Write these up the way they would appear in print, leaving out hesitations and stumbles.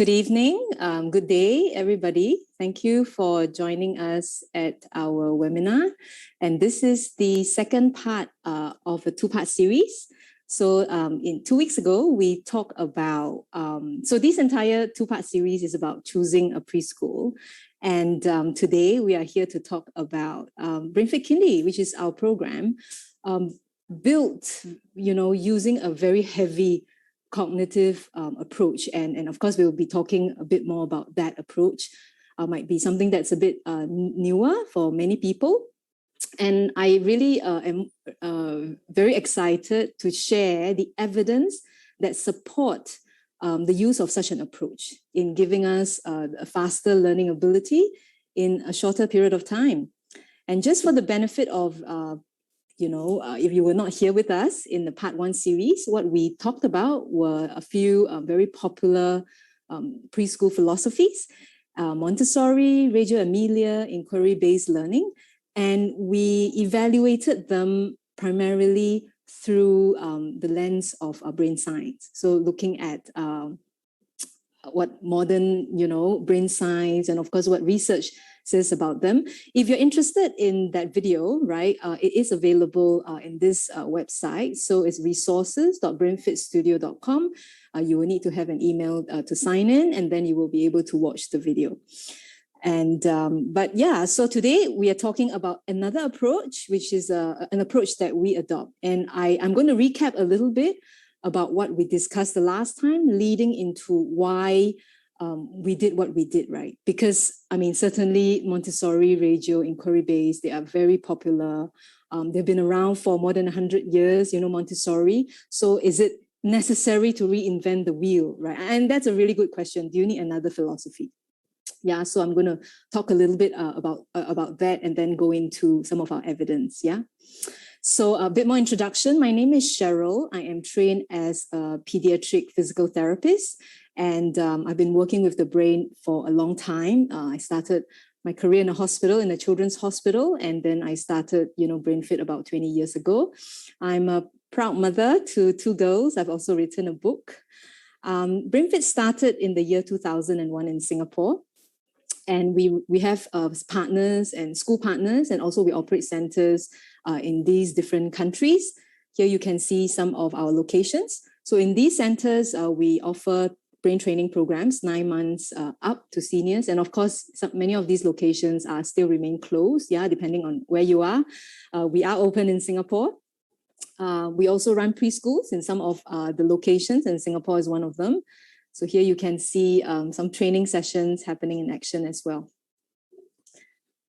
Good evening, good day, everybody. Thank you for joining us at our webinar. And this is the second part of a two-part series. So in 2 weeks ago, we talked about, so this entire two-part series is about choosing a preschool. And today we are here to talk about Brainfit Kindy, which is our program built, using a very heavy cognitive approach. And of course, we'll be talking a bit more about that approach. Might be something that's a bit newer for many people. And I really am very excited to share the evidence that support the use of such an approach in giving us a faster learning ability in a shorter period of time. And just for the benefit of if you were not here with us in the part 1 series, what we talked about were a few very popular preschool philosophies, Montessori, Reggio Emilia, inquiry-based learning, and we evaluated them primarily through the lens of brain science. So looking at what modern, brain science and of course what research says about them. If you're interested in that video, right, it is available in this website. So it's resources.brainfitstudio.com. You will need to have an email to sign in, and then you will be able to watch the video. And but yeah, so today we are talking about another approach, which is an approach that we adopt. And I'm going to recap a little bit about what we discussed the last time, leading into why we did what we did, right? Because, certainly Montessori, Reggio, inquiry-based, they are very popular. They've been around for more than 100 years, Montessori. So is it necessary to reinvent the wheel, right? And that's a really good question. Do you need another philosophy? Yeah, so I'm going to talk a little bit about that and then go into some of our evidence, yeah? So a bit more introduction. My name is Cheryl. I am trained as a pediatric physical therapist, and I've been working with the brain for a long time. I started my career in a hospital, in a children's hospital, and then I started, BrainFit about 20 years ago. I'm a proud mother to 2 girls. I've also written a book. BrainFit started in the year 2001 in Singapore. And we have partners and school partners, and also we operate centers in these different countries. Here you can see some of our locations. So in these centers, we offer brain training programs, 9 months up to seniors. And of course, many of these locations are still remain closed, yeah, depending on where you are. We are open in Singapore. We also run preschools in some of the locations, and Singapore is one of them. So here you can see some training sessions happening in action as well.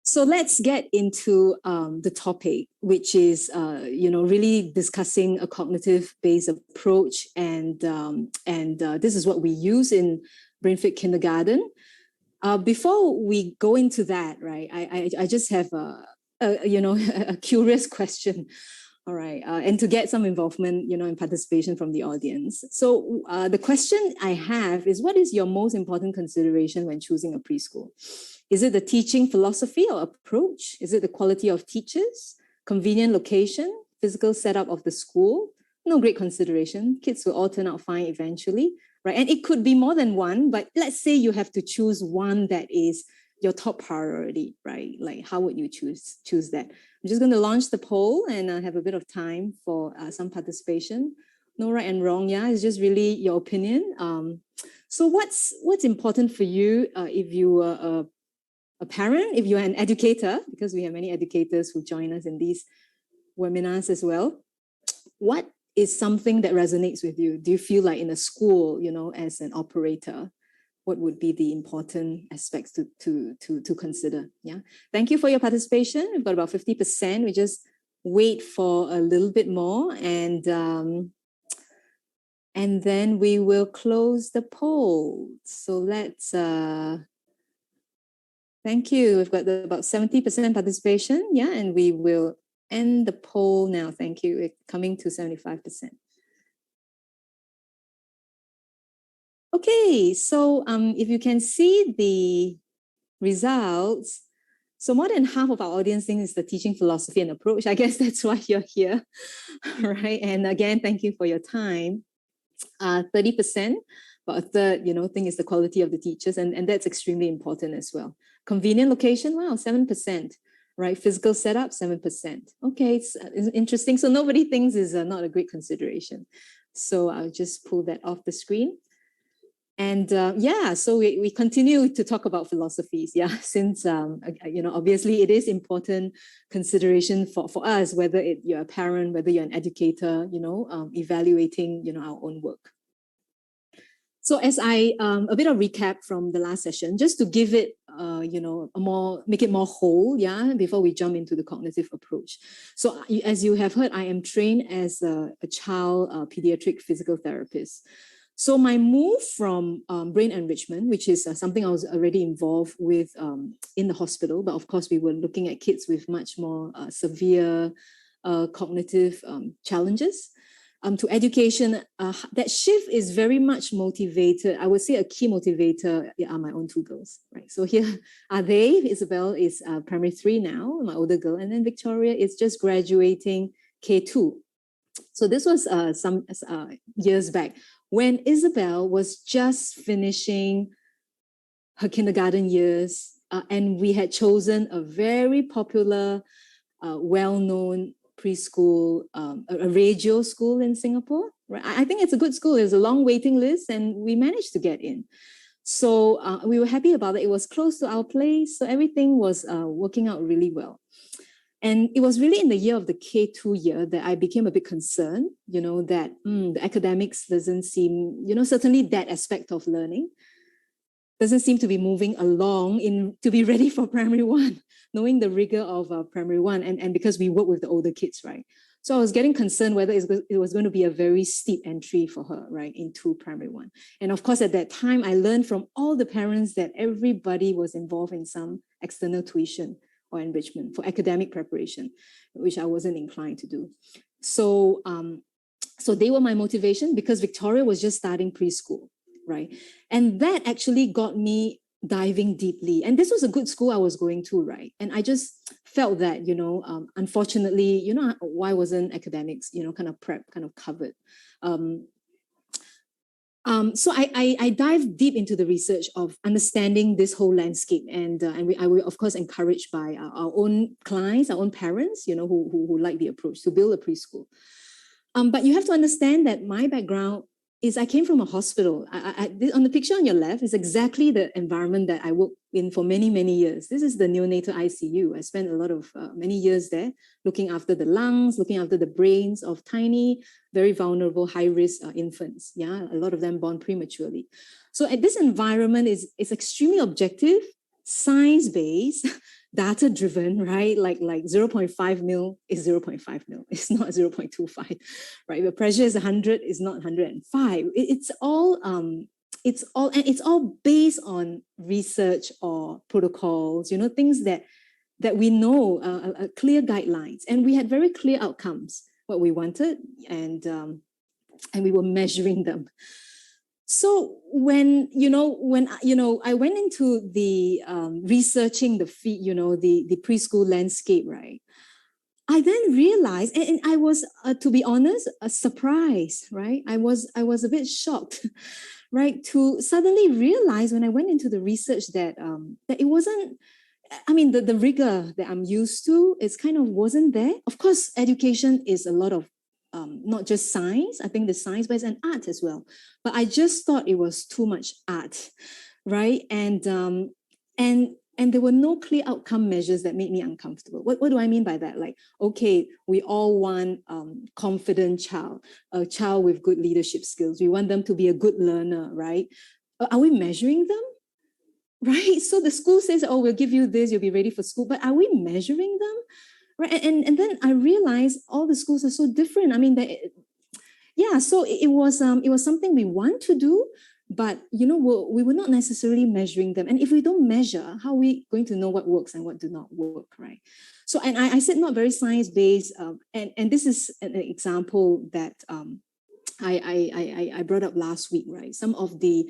So let's get into the topic, which is, really discussing a cognitive-based approach. And this is what we use in BrainFit Kindergarten. Before we go into that, right, I just have a curious question. All right, and to get some involvement, and participation from the audience. So the question I have is, what is your most important consideration when choosing a preschool? Is it the teaching philosophy or approach? Is it the quality of teachers, convenient location, physical setup of the school? No great consideration. Kids will all turn out fine eventually, right? And it could be more than one, but let's say you have to choose one that is your top priority, right? Like, how would you choose that? I'm just going to launch the poll and have a bit of time for some participation. No right and wrong, yeah. It's just really your opinion. So what's important for you if you are a parent, if you're an educator, because we have many educators who join us in these webinars as well. What is something that resonates with you? Do you feel like in a school, as an operator, what would be the important aspects to consider? Yeah. Thank you for your participation. We've got about 50%. We just wait for a little bit more, and then we will close the poll. So let's thank you. We've got about 70% participation. Yeah, and we will end the poll now. Thank you. We're coming to 75%. Okay, so if you can see the results, so more than half of our audience thinks it's the teaching philosophy and approach. I guess that's why you're here, right? And again, thank you for your time. 30% But a third, thing is the quality of the teachers, and that's extremely important as well. Convenient location, wow, 7%, right? Physical setup, 7%. Okay, it's interesting. So nobody thinks is not a great consideration. So I'll just pull that off the screen. And so we continue to talk about philosophies, since, obviously it is important consideration for us, whether you're a parent, whether you're an educator, evaluating, our own work. So as a bit of recap from the last session, just to give it, make it more whole, before we jump into the cognitive approach. So as you have heard, I am trained as a child pediatric physical therapist. So my move from brain enrichment, which is something I was already involved with in the hospital, but of course we were looking at kids with much more severe cognitive challenges, to education, that shift is very much motivated. I would say a key motivator are my own two girls, right? So here are they. Isabel is primary 3 now, my older girl, and then Victoria is just graduating K2. So this was some years back when Isabel was just finishing her kindergarten years, and we had chosen a very popular, well-known preschool, a radio school in Singapore. Right? I think it's a good school. There's a long waiting list, and we managed to get in. So we were happy about it. It was close to our place, so everything was working out really well. And it was really in the year of the K2 year that I became a bit concerned, that the academics doesn't seem, certainly that aspect of learning doesn't seem to be moving along to be ready for primary 1, knowing the rigor of primary 1, and because we work with the older kids, right? So I was getting concerned whether it was going to be a very steep entry for her, right, into primary 1. And of course, at that time, I learned from all the parents that everybody was involved in some external tuition or enrichment for academic preparation, which I wasn't inclined to do. So, so they were my motivation because Victoria was just starting preschool, right? And that actually got me diving deeply. And this was a good school I was going to, right? And I just felt that, unfortunately, why wasn't academics, kind of prep, kind of covered? So I dive deep into the research of understanding this whole landscape, and I were of course encouraged by our own clients, our own parents, who like the approach to build a preschool. But you have to understand that my background is I came from a hospital. On the picture on your left is exactly the environment that I worked in for many, many years. This is the neonatal ICU. I spent a lot of many years there looking after the lungs, looking after the brains of tiny, very vulnerable, high-risk infants. Yeah, a lot of them born prematurely. So this environment is extremely objective, science-based, data-driven, right? Like 0.5 mil is 0.5 mil. It's not 0.25, right? The pressure is 100, it's not 105. It's all based on research or protocols, things that we know, clear guidelines, and we had very clear outcomes, what we wanted, and we were measuring them. So when I went into the researching the the preschool landscape, right? I then realized, and I was, to be honest, surprised, right? I was a bit shocked, right, to suddenly realize when I went into the research that that it wasn't. I mean, the rigor that I'm used to, it's kind of wasn't there. Of course, education is a lot of not just science, I think the science, but it's an art as well. But I just thought it was too much art, right? And there were no clear outcome measures that made me uncomfortable. What do I mean by that? Like, okay, we all want confident child, a child with good leadership skills. We want them to be a good learner, right? Are we measuring them? Right? So the school says, oh, we'll give you this, you'll be ready for school. But are we measuring them? Right. And then I realized all the schools are so different. I mean, so it was something we want to do, but we were not necessarily measuring them. And if we don't measure, how are we going to know what works and what do not work, right? So, and I said not very science-based, and this is an example that I brought up last week, right? Some of the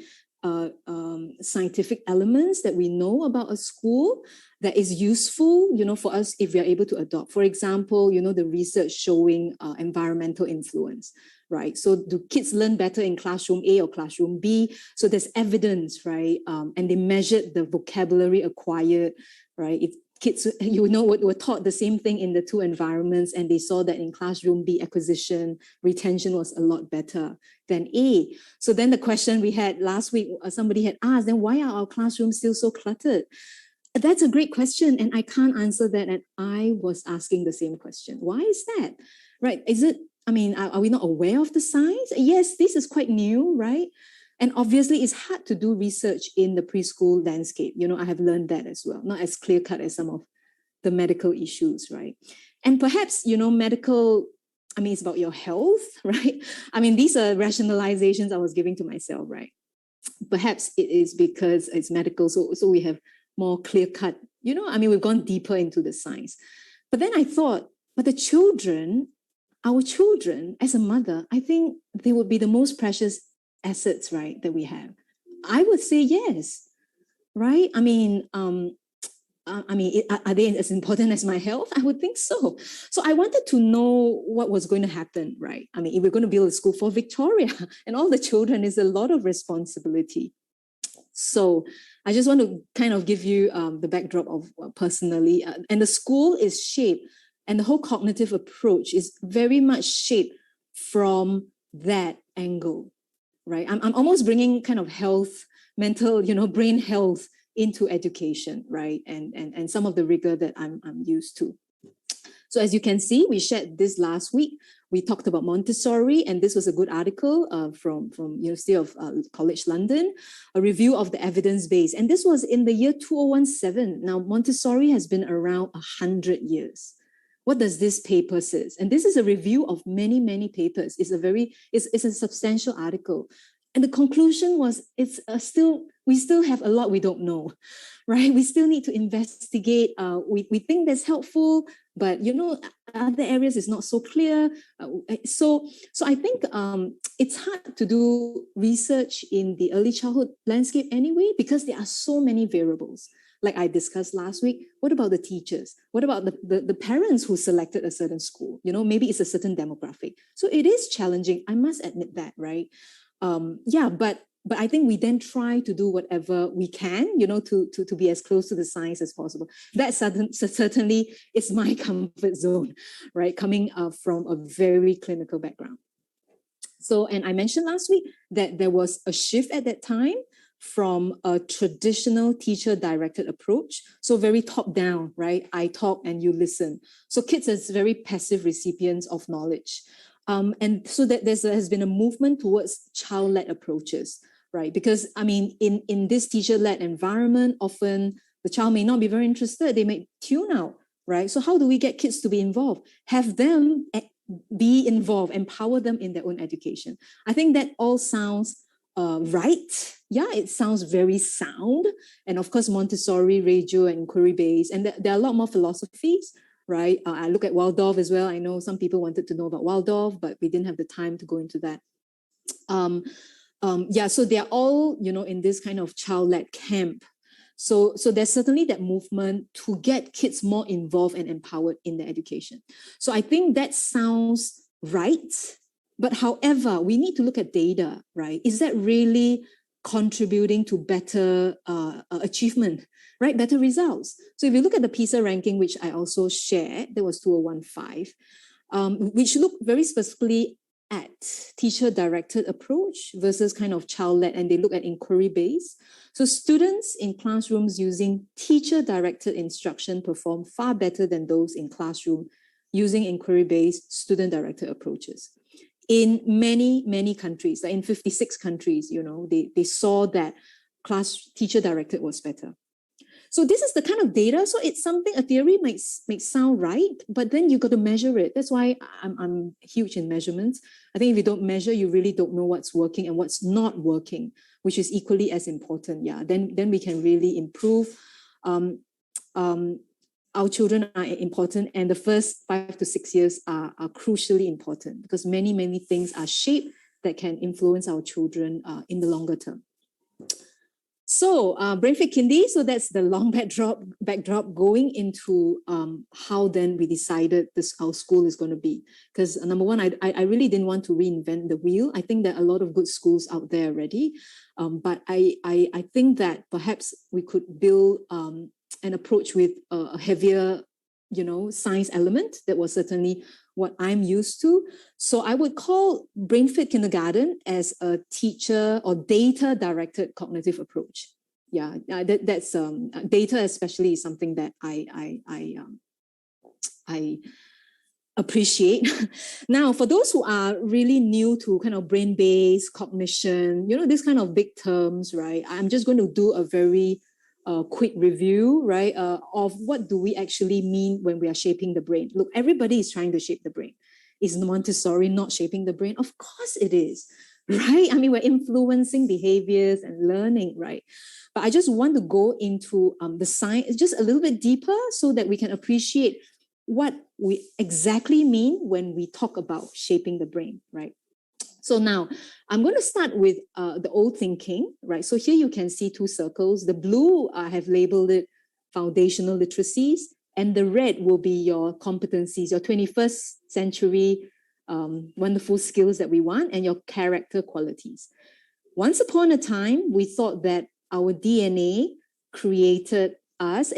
scientific elements that we know about a school that is useful, for us if we are able to adopt. For example, the research showing environmental influence, right? So do kids learn better in classroom A or classroom B? So there's evidence, right? And they measured the vocabulary acquired, right? If kids, were taught the same thing in the two environments, and they saw that in classroom B, acquisition, retention was a lot better than A. So then the question we had last week, somebody had asked, then why are our classrooms still so cluttered? That's a great question, and I can't answer that. And I was asking the same question. Why is that? Right? Is it, are we not aware of the signs? Yes, this is quite new, right? And obviously, it's hard to do research in the preschool landscape. I have learned that as well, not as clear-cut as some of the medical issues, right? And perhaps, medical, it's about your health, right? These are rationalizations I was giving to myself, right? Perhaps it is because it's medical, so we have more clear-cut, we've gone deeper into the science. But then I thought, but the children, our children, as a mother, I think they would be the most precious assets, right, that we have. I would say yes, right? Are they as important as my health? I would think so. So I wanted to know what was going to happen, right? If we're going to build a school for Victoria and all the children, is a lot of responsibility. So I just want to kind of give you the backdrop of personally. And the school is shaped, and the whole cognitive approach is very much shaped from that angle, right? I'm almost bringing kind of health, mental, brain health into education, right? And some of the rigor that I'm used to. So as you can see, we shared this last week. We talked about Montessori, and this was a good article from University of College London, a review of the evidence base. And this was in the year 2017. Now, Montessori has been around 100 years. What does this paper say? And this is a review of many, many papers. It's a substantial article. And the conclusion was, we still have a lot we don't know, right? We still need to investigate. We think that's helpful, but other areas is not so clear. So I think it's hard to do research in the early childhood landscape anyway, because there are so many variables. Like I discussed last week, what about the teachers? What about the parents who selected a certain school? Maybe it's a certain demographic. So it is challenging. I must admit that, right? But I think we then try to do whatever we can, to be as close to the science as possible. That certainly is my comfort zone, right? Coming from a very clinical background. So, and I mentioned last week that there was a shift at that time from a traditional teacher-directed approach. So very top-down, right? I talk and you listen. So kids as very passive recipients of knowledge. And so that there has been a movement towards child-led approaches, right? Because in this teacher-led environment, often the child may not be very interested. They may tune out, right? So how do we get kids to be involved? Have them be involved, empower them in their own education. I think that all sounds right. Yeah, it sounds very sound. And of course, Montessori, radio, and inquiry-based. And there are a lot more philosophies, right? I look at Waldorf as well. I know some people wanted to know about Waldorf, but we didn't have the time to go into that. So they're all, in this kind of child-led camp. So there's certainly that movement to get kids more involved and empowered in their education. So I think that sounds right. But however, we need to look at data, right? Is that really contributing to better achievement, right? Better results. So if you look at the PISA ranking, which I also shared, that was 2015, which looked very specifically at teacher-directed approach versus kind of child-led, and they look at inquiry-based. So students in classrooms using teacher-directed instruction perform far better than those in classroom using inquiry-based student-directed approaches. In many, many countries, like in 56 countries, they saw that class teacher-directed was better. So this is the kind of data. So it's something, a theory might sound right, but then you got to measure it. That's why I'm huge in measurements. I think if you don't measure, you really don't know what's working and what's not working, which is equally as important. Yeah, then we can really improve. Our children are important, and the first 5 to 6 years are crucially important because many, many things are shaped that can influence our children in the longer term. So BrainFit Kindy, so that's the long backdrop going into how then we decided our school is going to be. Because number one, I really didn't want to reinvent the wheel. I think there are a lot of good schools out there already. But I think that perhaps we could build an approach with a heavier, science element. That was certainly what I'm used to. So I would call BrainFit Kindergarten as a teacher or data-directed cognitive approach. Yeah, that's data especially is something that I appreciate. Now, for those who are really new to kind of brain-based cognition, these kind of big terms, right? I'm just going to do a very quick review, right, of what do we actually mean when we are shaping the brain. Look, everybody is trying to shape the brain. Is Montessori not shaping the brain? Of course it is, right? I mean, we're influencing behaviors and learning, right? But I just want to go into the science just a little bit deeper so that we can appreciate what we exactly mean when we talk about shaping the brain, right? So now I'm going to start with the old thinking, right? So here you can see two circles. The blue, I have labeled it foundational literacies, and the red will be your competencies, your 21st century wonderful skills that we want, and your character qualities. Once upon a time, we thought that our DNA created us,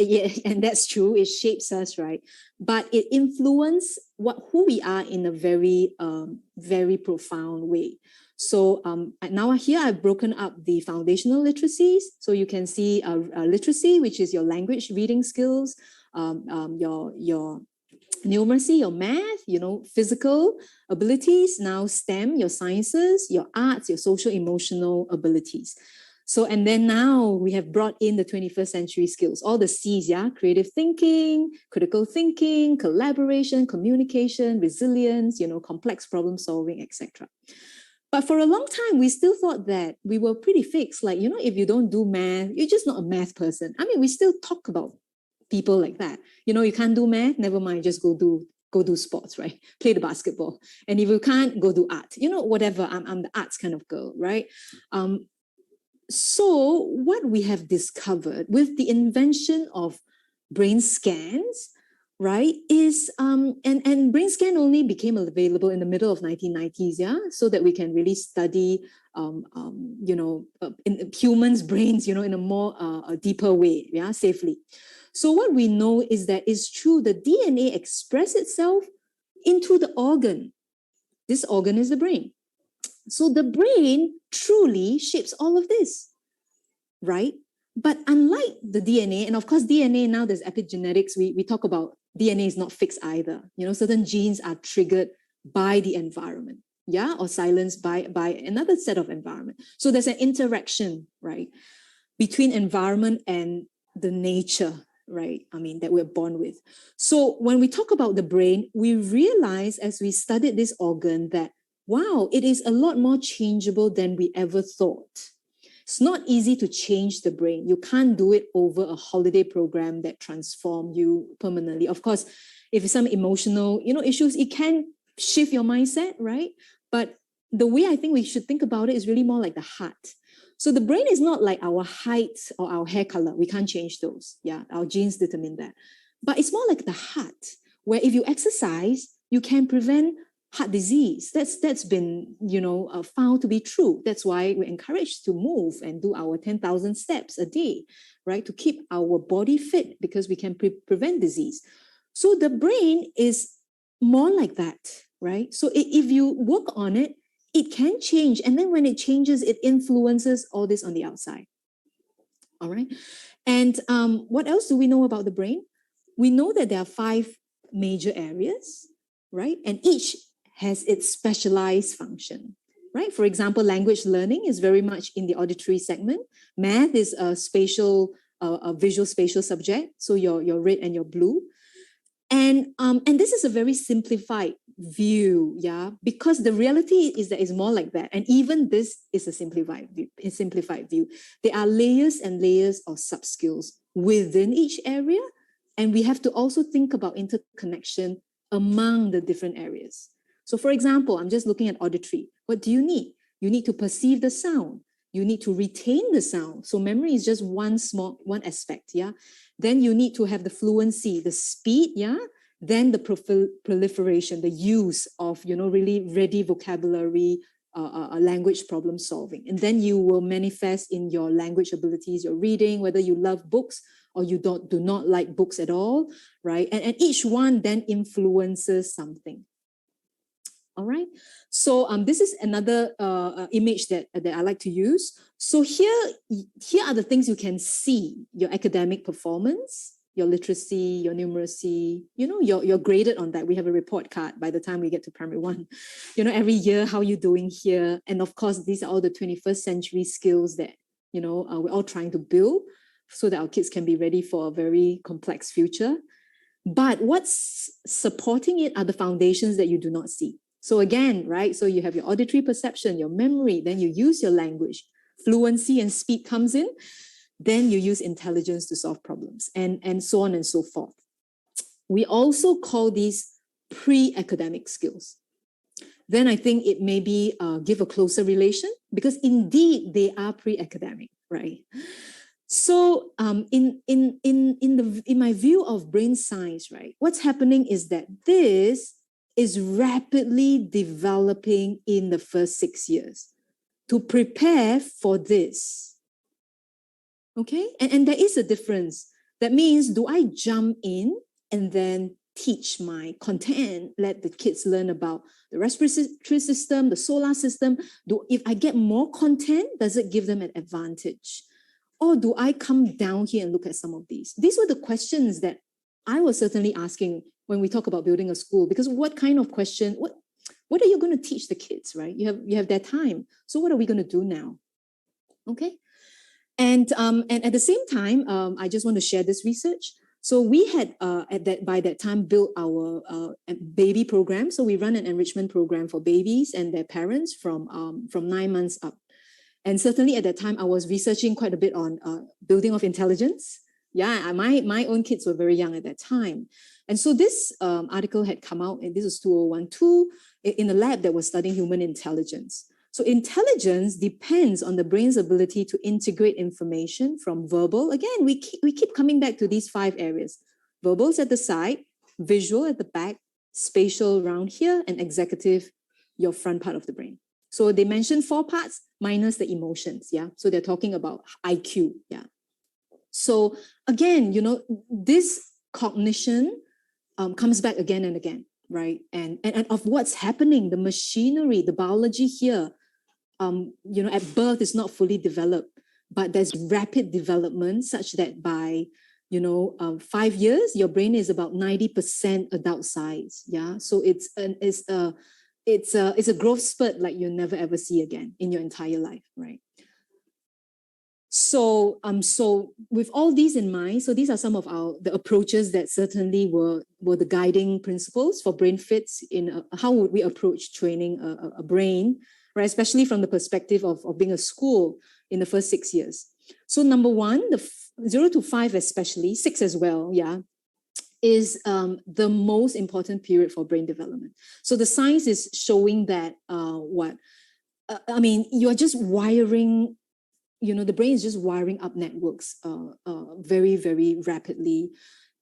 and that's true, it shapes us, right? But it influences who we are in a very, very profound way. So now here I've broken up the foundational literacies. So you can see literacy, which is your language reading skills, your numeracy, your math, physical abilities, now STEM, your sciences, your arts, your social emotional abilities. So, and then now we have brought in the 21st century skills, all the C's, yeah, creative thinking, critical thinking, collaboration, communication, resilience, complex problem solving, etc. But for a long time, we still thought that we were pretty fixed. Like, if you don't do math, you're just not a math person. I mean, we still talk about people like that. You can't do math, never mind, just go do sports, right? Play the basketball. And if you can't, go do art. Whatever, I'm the arts kind of girl, right? So what we have discovered with the invention of brain scans, right, is and brain scan only became available in the middle of 1990s, yeah, so that we can really study in humans' brains, in a more a deeper way, yeah, safely. So what we know is that it's true, the DNA expresses itself into the organ. This organ is the brain. So the brain truly shapes all of this, right? But unlike the DNA, and of course DNA, now there's epigenetics, we talk about DNA is not fixed either. Certain genes are triggered by the environment, yeah, or silenced by another set of environment. So there's an interaction, right, between environment and the nature, right? I mean, that we're born with. So when we talk about the brain, we realize as we studied this organ that, wow, it is a lot more changeable than we ever thought. It's not easy to change the brain. You can't do it over a holiday program that transforms you permanently. Of course, if it's some emotional, issues, it can shift your mindset, right? But the way I think we should think about it is really more like the heart. So the brain is not like our height or our hair color. We can't change those. Yeah, our genes determine that. But it's more like the heart, where if you exercise, you can prevent heart disease. That's been, found to be true. That's why we're encouraged to move and do our 10,000 steps a day, right? To keep our body fit because we can prevent disease. So the brain is more like that, right? So if you work on it, it can change. And then when it changes, it influences all this on the outside. All right. And what else do we know about the brain? We know that there are 5 major areas, right? And each has its specialized function, right? For example, language learning is very much in the auditory segment. Math is a visual spatial subject. So your red and your blue. And this is a very simplified view, yeah, because the reality is that it's more like that. And even this is a simplified view. There are layers and layers of sub-skills within each area. And we have to also think about interconnection among the different areas. So for example, I'm just looking at auditory. What do you need? You need to perceive the sound. You need to retain the sound. So memory is just one aspect, yeah. Then you need to have the fluency, the speed, yeah. Then the proliferation, the use of, really ready vocabulary, language problem solving. And then you will manifest in your language abilities, your reading, whether you love books or you do not like books at all, right? And each one then influences something. All right. So this is another image that I like to use. So here are the things you can see: your academic performance, your literacy, your numeracy. You're graded on that. We have a report card by the time we get to primary 1. Every year, how you doing here? And of course, these are all the 21st century skills that we're all trying to build so that our kids can be ready for a very complex future. But what's supporting it are the foundations that you do not see. So again, right? So you have your auditory perception, your memory, then you use your language, fluency and speed comes in, then you use intelligence to solve problems, and so on and so forth. We also call these pre-academic skills. Then I think it maybe give a closer relation, because indeed they are pre-academic, right? So in my view of brain science, right, what's happening is that this is rapidly developing in the first 6 years to prepare for this. Okay, and there is a difference. That means, do I jump in and then teach my content, let the kids learn about the respiratory system, the solar system? If I get more content, does it give them an advantage? Or do I come down here and look at some of these? These were the questions that I was certainly asking when we talk about building a school, because what kind of question, what are you going to teach the kids, right? You have their time. So what are we going to do now? Okay. And at the same time, I just want to share this research. So we had by that time built our baby program. So we run an enrichment program for babies and their parents from 9 months up. And certainly at that time, I was researching quite a bit on building of intelligence. Yeah, my own kids were very young at that time. And so this article had come out, and this was 2012, in a lab that was studying human intelligence. So intelligence depends on the brain's ability to integrate information from verbal. Again, we keep coming back to these 5 areas. Verbals at the side, visual at the back, spatial around here, and executive, your front part of the brain. So they mentioned 4 parts minus the emotions, yeah? So they're talking about IQ, yeah? So again, this cognition comes back again and again, right? And of what's happening, the machinery, the biology here, at birth is not fully developed, but there's rapid development such that by 5 years, your brain is about 90% adult size, yeah? So it's a growth spurt like you'll never ever see again in your entire life, right? So with all these in mind, so these are some of the approaches that certainly were the guiding principles for brain fits in how would we approach training a brain, right? Especially from the perspective of being a school in the first 6 years. So number 1, the 0 to 5 especially, 6 as well, yeah, is the most important period for brain development. So the science is showing that you're just wiring, the brain is just wiring up networks very, very rapidly.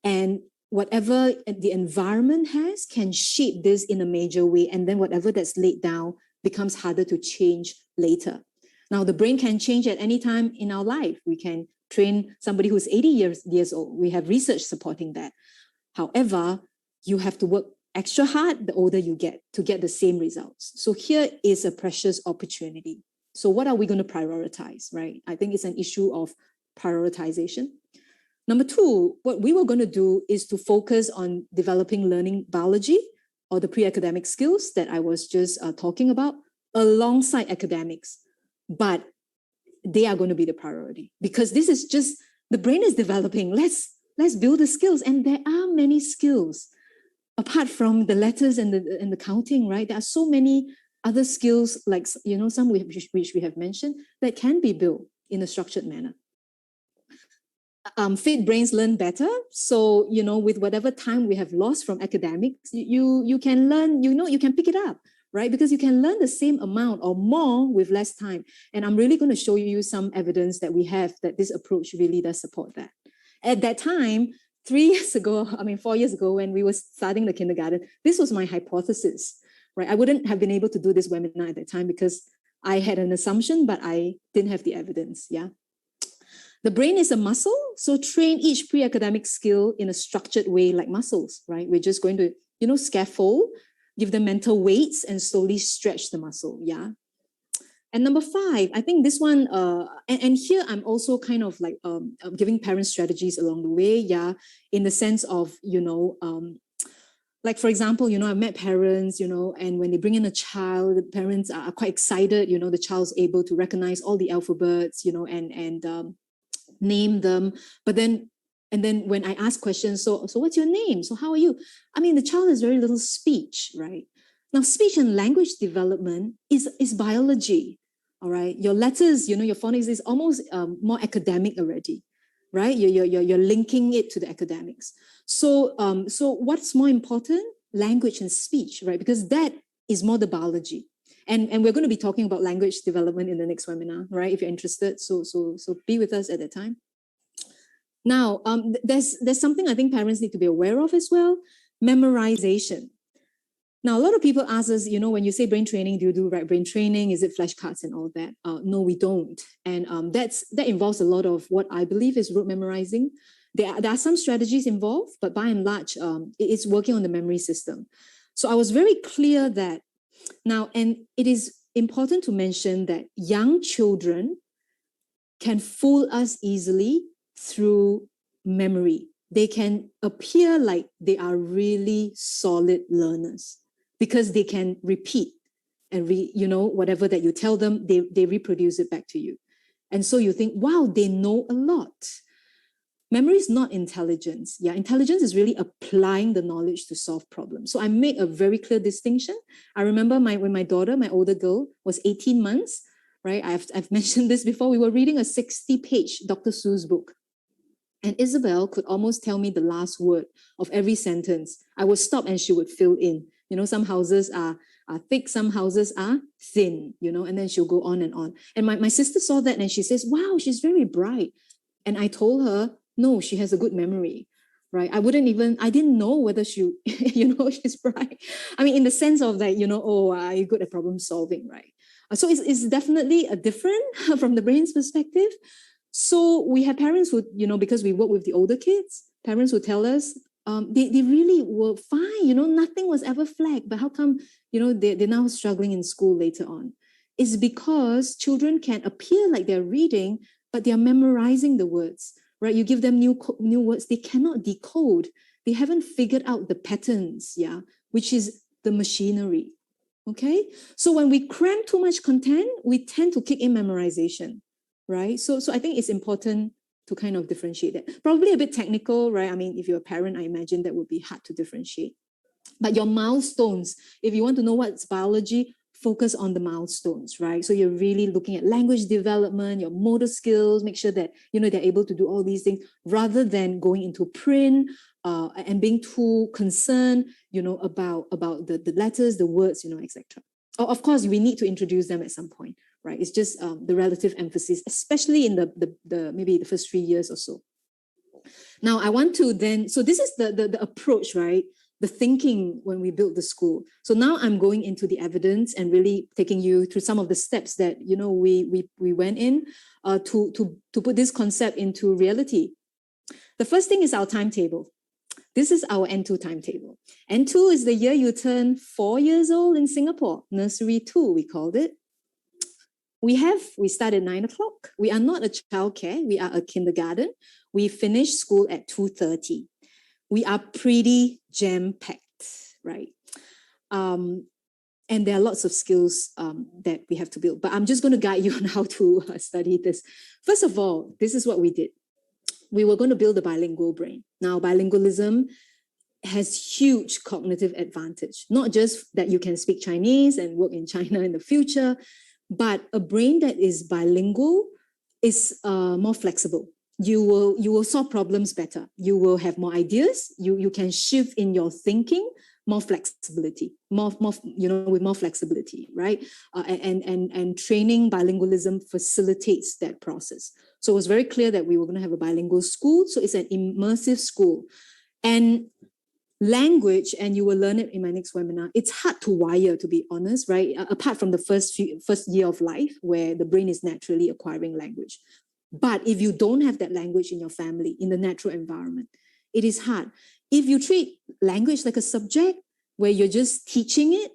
And whatever the environment has can shape this in a major way. And then whatever that's laid down becomes harder to change later. Now, the brain can change at any time in our life. We can train somebody who's 80 years old. We have research supporting that. However, you have to work extra hard the older you get to get the same results. So here is a precious opportunity. So what are we going to prioritize, right? I think it's an issue of prioritization. Number 2, what we were going to do is to focus on developing learning biology or the pre-academic skills that I was just talking about alongside academics. But they are going to be the priority because this is just, the brain is developing. Let's build the skills. And there are many skills apart from the letters and the counting, right? There are so many other skills, like, some which we have mentioned, that can be built in a structured manner. Fit brains learn better. So, with whatever time we have lost from academics, you can learn, you can pick it up, right? Because you can learn the same amount or more with less time. And I'm really going to show you some evidence that we have that this approach really does support that. At that time, 4 years ago, when we were starting the kindergarten, this was my hypothesis, right? I wouldn't have been able to do this webinar at that time because I had an assumption, but I didn't have the evidence, yeah? The brain is a muscle, so train each pre-academic skill in a structured way like muscles, right? We're just going to, scaffold, give them mental weights and slowly stretch the muscle, yeah? And number 5, I think this one, and here I'm also kind of like giving parents strategies along the way, yeah, in the sense of, like, for example, I've met parents, and when they bring in a child, the parents are quite excited, the child's able to recognize all the alphabets, and name them. But then, and then when I ask questions, so what's your name? So how are you? I mean, the child has very little speech, right? Now, speech and language development is biology, all right? Your letters, your phonics is almost more academic already, right? You're linking it to the academics. So what's more important? Language and speech, right? Because that is more the biology. And we're going to be talking about language development in the next webinar, right? If you're interested, so be with us at that time. Now, there's something I think parents need to be aware of as well: memorization. Now, a lot of people ask us, when you say brain training, do you do right brain training? Is it flashcards and all that? No, we don't. And that involves a lot of what I believe is rote memorizing. There are some strategies involved, but by and large, it's working on the memory system. So I was very clear that now, and it is important to mention that young children can fool us easily through memory. They can appear like they are really solid learners because they can repeat and whatever that you tell them, they reproduce it back to you. And so you think, wow, they know a lot. Memory is not intelligence. Yeah, intelligence is really applying the knowledge to solve problems. So I make a very clear distinction. I remember when my daughter, my older girl, was 18 months, right? I've mentioned this before. We were reading a 60-page Dr. Seuss book. And Isabel could almost tell me the last word of every sentence. I would stop and she would fill in. Some houses are thick, some houses are thin, and then she'll go on and on. And my sister saw that and she says, wow, she's very bright. And I told her, no, she has a good memory, right? I didn't know whether she, she's bright. I mean, in the sense of that, are you good at problem solving, right? So it's definitely a different from the brain's perspective. So we have parents who, because we work with the older kids, parents who tell us, they really were fine, nothing was ever flagged, but how come, they're now struggling in school later on? It's because children can appear like they're reading, but they are memorizing the words, right? You give them new words, they cannot decode. They haven't figured out the patterns, yeah, which is the machinery, okay? So when we cram too much content, we tend to kick in memorization, right? So I think it's important to kind of differentiate that. Probably a bit technical, right? I mean, if you're a parent, I imagine that would be hard to differentiate. But your milestones, if you want to know what's biology, focus on the milestones, right? So you're really looking at language development, your motor skills, make sure that, they're able to do all these things rather than going into print and being too concerned, about the letters, the words, etc. Of course, we need to introduce them at some point, right? It's just the relative emphasis, especially in the maybe the first 3 years or so. Now, I want to then, so this is the approach, right? The thinking when we built the school. So now I'm going into the evidence and really taking you through some of the steps that, we went in to put this concept into reality. The first thing is our timetable. This is our N2 timetable. N2 is the year you turn 4 years old in Singapore, nursery 2, we called it. We start at 9 o'clock. We are not a childcare, we are a kindergarten. We finish school at 2:30. We are pretty jam-packed, right? And there are lots of skills that we have to build, but I'm just going to guide you on how to study this. First of all, this is what we did. We were going to build a bilingual brain. Now, bilingualism has huge cognitive advantage, not just that you can speak Chinese and work in China in the future, but a brain that is bilingual is more flexible. You will solve problems better. You will have more ideas. You can shift in your thinking more flexibility, with more flexibility, right? And training bilingualism facilitates that process. So it was very clear that we were going to have a bilingual school. So it's an immersive school. And language, and you will learn it in my next webinar, it's hard to wire, to be honest, right? Apart from the first year of life where the brain is naturally acquiring language. But if you don't have that language in your family, in the natural environment, it is hard. If you treat language like a subject where you're just teaching it,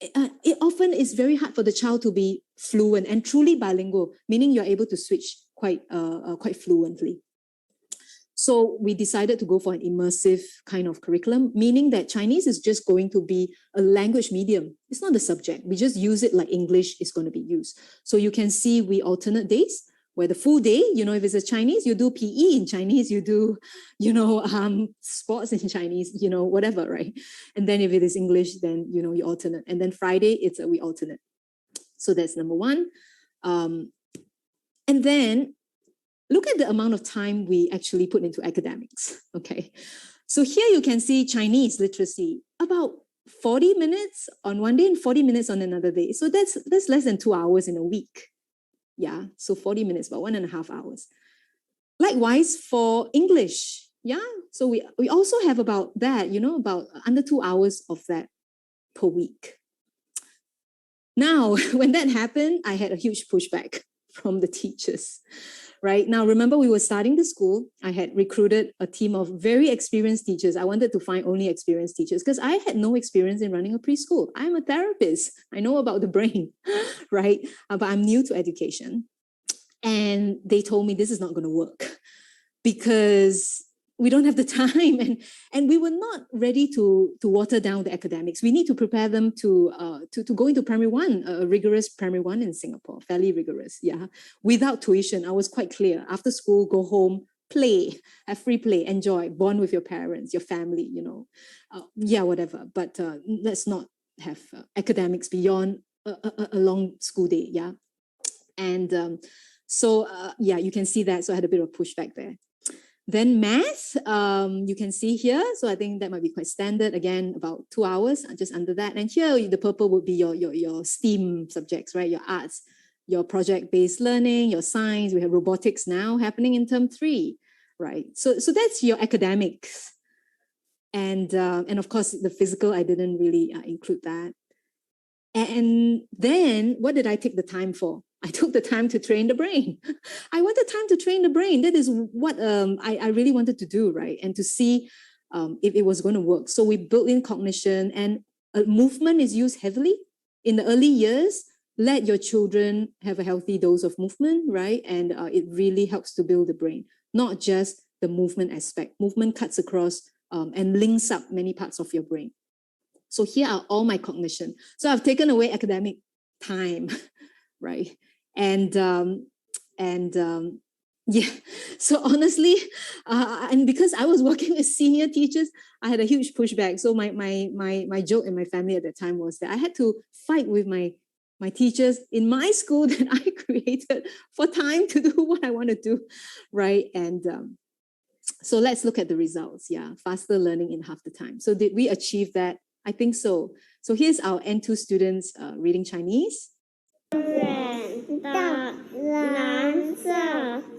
it often is very hard for the child to be fluent and truly bilingual, meaning you're able to switch quite fluently. So we decided to go for an immersive kind of curriculum, meaning that Chinese is just going to be a language medium. It's not a subject. We just use it like English is going to be used. So you can see we alternate days, where the full day, if it's a Chinese, you do PE in Chinese, you do, sports in Chinese, whatever, right? And then if it is English, then, you alternate. And then Friday, we alternate. So that's number one. And then look at the amount of time we actually put into academics, okay? So here you can see Chinese literacy, about 40 minutes on one day and 40 minutes on another day. So that's less than 2 hours in a week. Yeah, so 40 minutes, about 1.5 hours. Likewise for English, yeah? So we also have about that, about under 2 hours of that per week. Now, when that happened, I had a huge pushback from the teachers. Right now, remember we were starting the school. I had recruited a team of very experienced teachers. I wanted to find only experienced teachers because I had no experience in running a preschool. I'm a therapist. I know about the brain, right? But I'm new to education. And they told me this is not going to work because we don't have the time and we were not ready to water down the academics. We need to prepare them to go into primary one, a rigorous primary one in Singapore, fairly rigorous, yeah. Without tuition, I was quite clear. After school, go home, play, have free play, enjoy, bond with your parents, your family, whatever. But let's not have academics beyond a long school day, yeah. And you can see that. So I had a bit of pushback there. Then math, you can see here. So I think that might be quite standard. Again, about 2 hours, just under that. And here, the purple would be your STEAM subjects, right? Your arts, your project-based learning, your science. We have robotics now happening in term 3, right? So that's your academics. And of course, the physical, I didn't really include that. And then what did I take the time for? I took the time to train the brain. I wanted time to train the brain. That is what I really wanted to do, right? And to see if it was going to work. So we built in cognition, and movement is used heavily. In the early years, let your children have a healthy dose of movement, right? And it really helps to build the brain, not just the movement aspect. Movement cuts across and links up many parts of your brain. So here are all my cognition. So I've taken away academic time, right? And so honestly, and because I was working with senior teachers, I had a huge pushback. So my joke in my family at that time was that I had to fight with my teachers in my school that I created for time to do what I want to do, right? And so let's look at the results. Yeah, faster learning in half the time. So did we achieve that? I think so. So here's our N2 students reading Chinese. 远的蓝色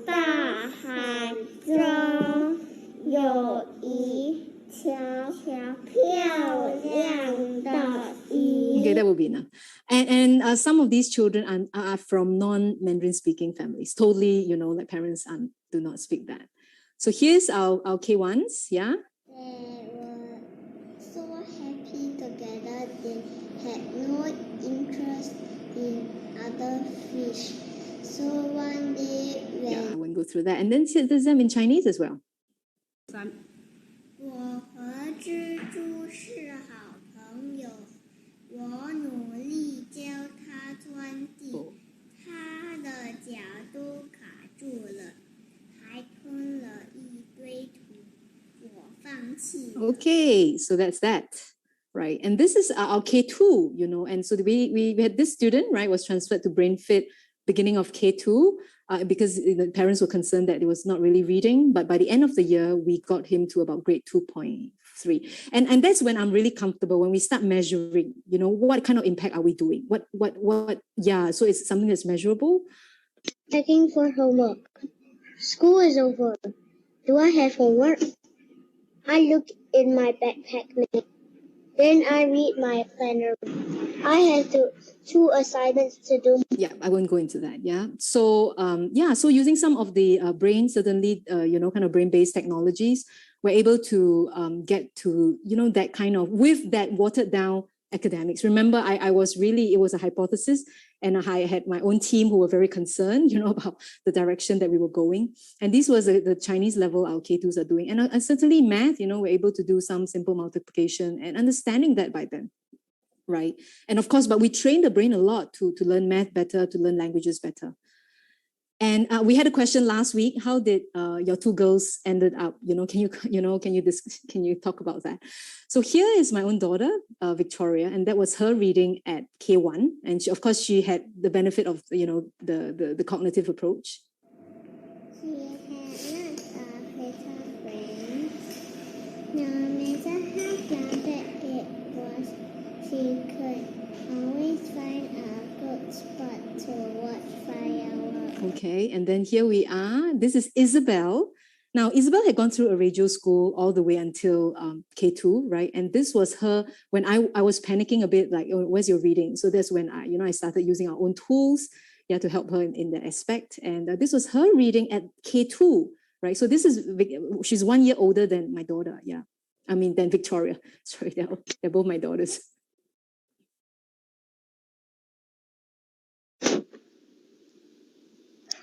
大海中有一条漂亮的鱼。 Okay, that will be enough. And some of these children are from non-Mandarin speaking families. Totally, like parents do not speak that. So here's our K1s, yeah? They were so happy together. They had no interest in other fish. So one day when Yeah, I won't go through that. And then there's them in Chinese as well. 我和蜘蛛是好朋友，我努力教它钻地，它的脚都卡住了，还吞了一堆土，我放弃了。 Okay, so that's that. Right, and this is our K2, and so we had this student, right, was transferred to BrainFit beginning of K2 because the parents were concerned that it was not really reading, but by the end of the year, we got him to about grade 2.5, 3. And that's when I'm really comfortable, when we start measuring, what kind of impact are we doing? So it's something that's measurable. Checking for homework. School is over. Do I have homework? I look in my backpack. Then I read my planner. I have 2 assignments to do. Yeah, I won't go into that. Yeah. So, so using some of the brain, certainly, kind of brain-based technologies, we're able to get to, that kind of, with that watered down academics. Remember, it was a hypothesis, and I had my own team who were very concerned, about the direction that we were going. And this was the Chinese level our K2s are doing. And certainly math, we're able to do some simple multiplication and understanding that by then. Right. And of course, but we train the brain a lot to learn math better, to learn languages better. And we had a question last week. How did your 2 girls ended up? Can you talk about that? So here is my own daughter, Victoria, and that was her reading at K1. And she had the benefit of the cognitive approach. She had lots of little friends. No matter how crowded it was, she could always find a good spot to watch fireworks. Okay, and then here we are. This is Isabel. Now, Isabel had gone through a radio school all the way until K2, right? And this was her, when I was panicking a bit, like, oh, where's your reading? So that's when I started using our own tools, to help her in that aspect. And this was her reading at K2, right? So she's 1 year older than my daughter, than Victoria. Sorry, they're both my daughters.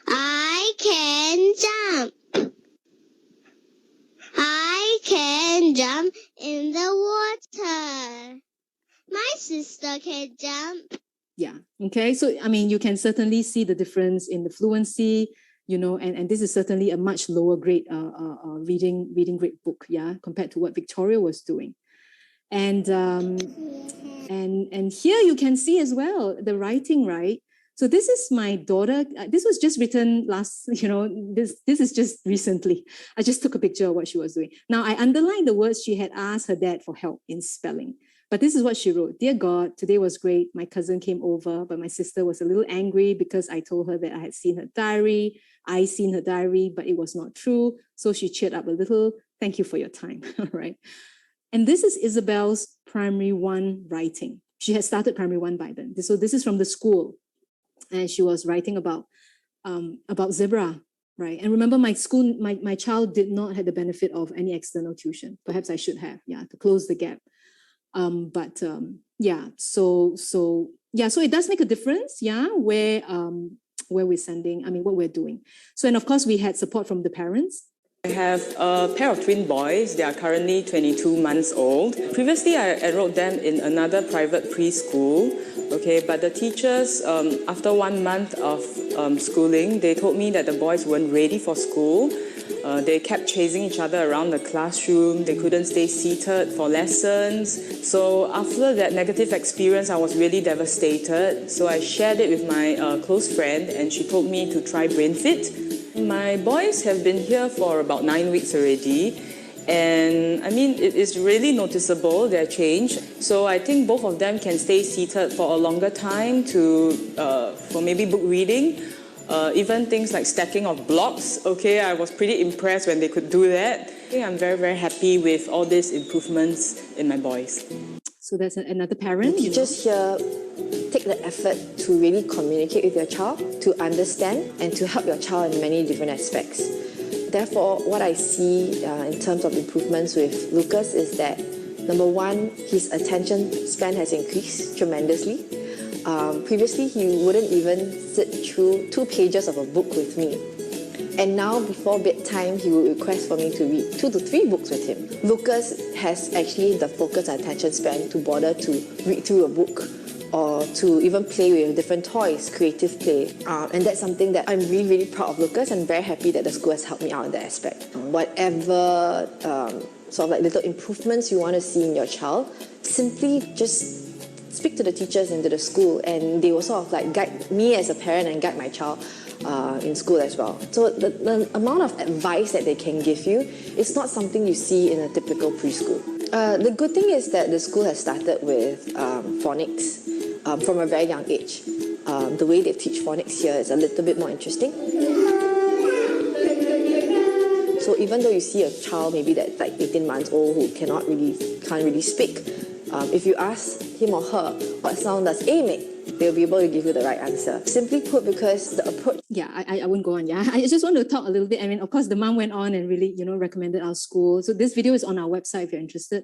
I can jump. I can jump in the water. My sister can jump. Yeah. Okay. So, you can certainly see the difference in the fluency, and this is certainly a much lower grade reading grade book, compared to what Victoria was doing. And here you can see as well the writing, right? So this is my daughter. This was just written last, this is just recently. I just took a picture of what she was doing. Now I underlined the words she had asked her dad for help in spelling. But this is what she wrote. Dear God, today was great. My cousin came over, but my sister was a little angry because I told her that I had seen her diary. I seen her diary, but it was not true. So she cheered up a little. Thank you for your time, right? And this is Isabel's primary 1 writing. She had started primary 1 by then. So this is from the school. And she was writing about zebra, right? And remember, my child did not have the benefit of any external tuition. Perhaps I should have, to close the gap. So it does make a difference, where we're sending, what we're doing. So, and of course, we had support from the parents. I have a pair of twin boys. They are currently 22 months old. Previously, I enrolled them in another private preschool, but the teachers, after 1 month of schooling, they told me that the boys weren't ready for school. They kept chasing each other around the classroom. They couldn't stay seated for lessons. So after that negative experience, I was really devastated. So I shared it with my close friend, and she told me to try BrainFit. My boys have been here for about 9 weeks already. And it is really noticeable, their change. So I think both of them can stay seated for a longer time for maybe book reading. Even things like stacking of blocks. I was pretty impressed when they could do that. I think I'm very, very happy with all these improvements in my boys. So that's another parent. The teachers here take the effort to really communicate with your child, to understand and to help your child in many different aspects. Therefore, what I see in terms of improvements with Lucas is that, number 1, his attention span has increased tremendously. Previously, he wouldn't even sit through 2 pages of a book with me. And now, before bedtime, he would request for me to read 2 to 3 books with him. Lucas has actually the focus and attention span to bother to read through a book or to even play with different toys, creative play. And that's something that I'm really, really proud of Lucas, and very happy that the school has helped me out in that aspect. Whatever sort of like little improvements you want to see in your child, simply just speak to the teachers and to the school, and they will sort of like guide me as a parent and guide my child in school as well. So the amount of advice that they can give you is not something you see in a typical preschool. The good thing is that the school has started with phonics from a very young age. The way they teach phonics here is a little bit more interesting. So even though you see a child maybe that's like 18 months old who can't really speak, if you ask him or her what sound does A make, they'll be able to give you the right answer. Simply put, because the approach... Yeah, I won't go on. Yeah, I just want to talk a little bit. I mean, of course, the mom went on and really, recommended our school. So this video is on our website if you're interested.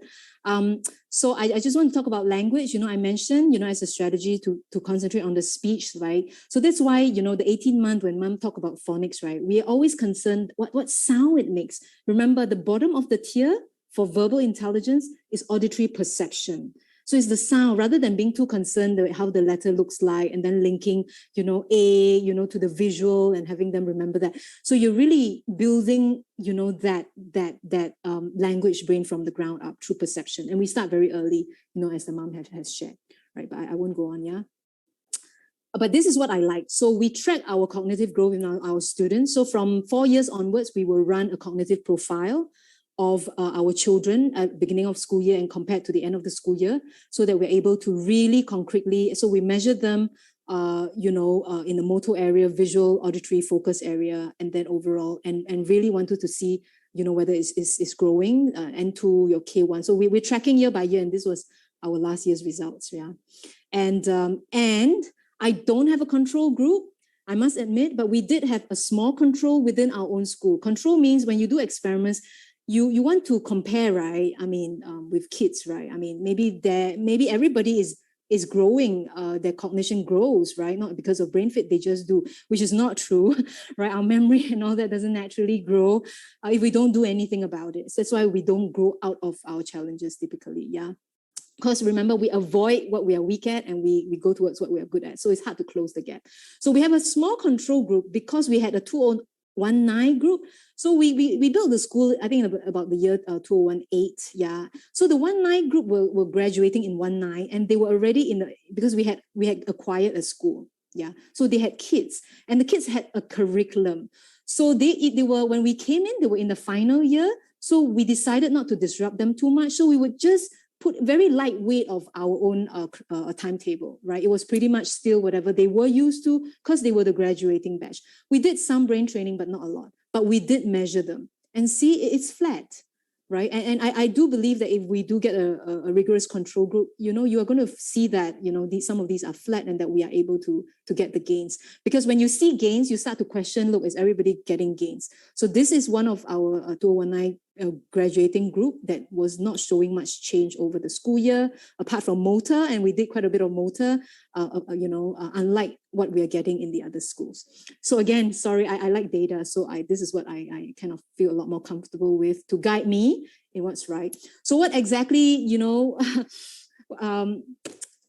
So I just want to talk about language. I mentioned, as a strategy to concentrate on the speech, right? So that's why, the 18-month when mom talk about phonics, right? We are always concerned what sound it makes. Remember, the bottom of the tier for verbal intelligence is auditory perception. So it's the sound, rather than being too concerned with how the letter looks like and then linking, A, to the visual and having them remember that. So you're really building, that language brain from the ground up through perception. And we start very early, as the mom has shared, right? But I won't go on, yeah. But this is what I like. So we track our cognitive growth in our students. So from 4 years onwards, we will run a cognitive profile of our children at the beginning of school year and compared to the end of the school year, so that we're able to really concretely, so we measure them, in the motor area, visual, auditory, focus area, and then overall, and really wanted to see, whether it's growing, N2, your K1. So we're tracking year by year, and this was our last year's results, yeah. And I don't have a control group, I must admit, but we did have a small control within our own school. Control means when you do experiments, you want to compare, right? I mean, with kids, right? I mean, maybe everybody is growing, their cognition grows, right? Not because of brain fit, they just do, which is not true, right? Our memory and all that doesn't naturally grow if we don't do anything about it. So that's why we don't grow out of our challenges typically, yeah? Because remember, we avoid what we are weak at and we go towards what we are good at. So it's hard to close the gap. So we have a small control group because we had a 2019 group. So we built the school, I think about the year 2018, yeah. So the 19 group were graduating in 19, and they were already because we had acquired a school, yeah. So they had kids, and the kids had a curriculum. So they were, when we came in, they were in the final year. So we decided not to disrupt them too much. So we would just put very lightweight of our own timetable, right? It was pretty much still whatever they were used to because they were the graduating batch. We did some brain training, but not a lot. But we did measure them and see it's flat, right? And I do believe that if we do get a rigorous control group, you are going to see that, some of these are flat and that we are able to get the gains. Because when you see gains, you start to question, look, is everybody getting gains? So this is one of our 2019 graduating group that was not showing much change over the school year, apart from motor, and we did quite a bit of motor, unlike what we are getting in the other schools. So again, sorry, I like data, so this is what I kind of feel a lot more comfortable with to guide me in what's right. So what exactly,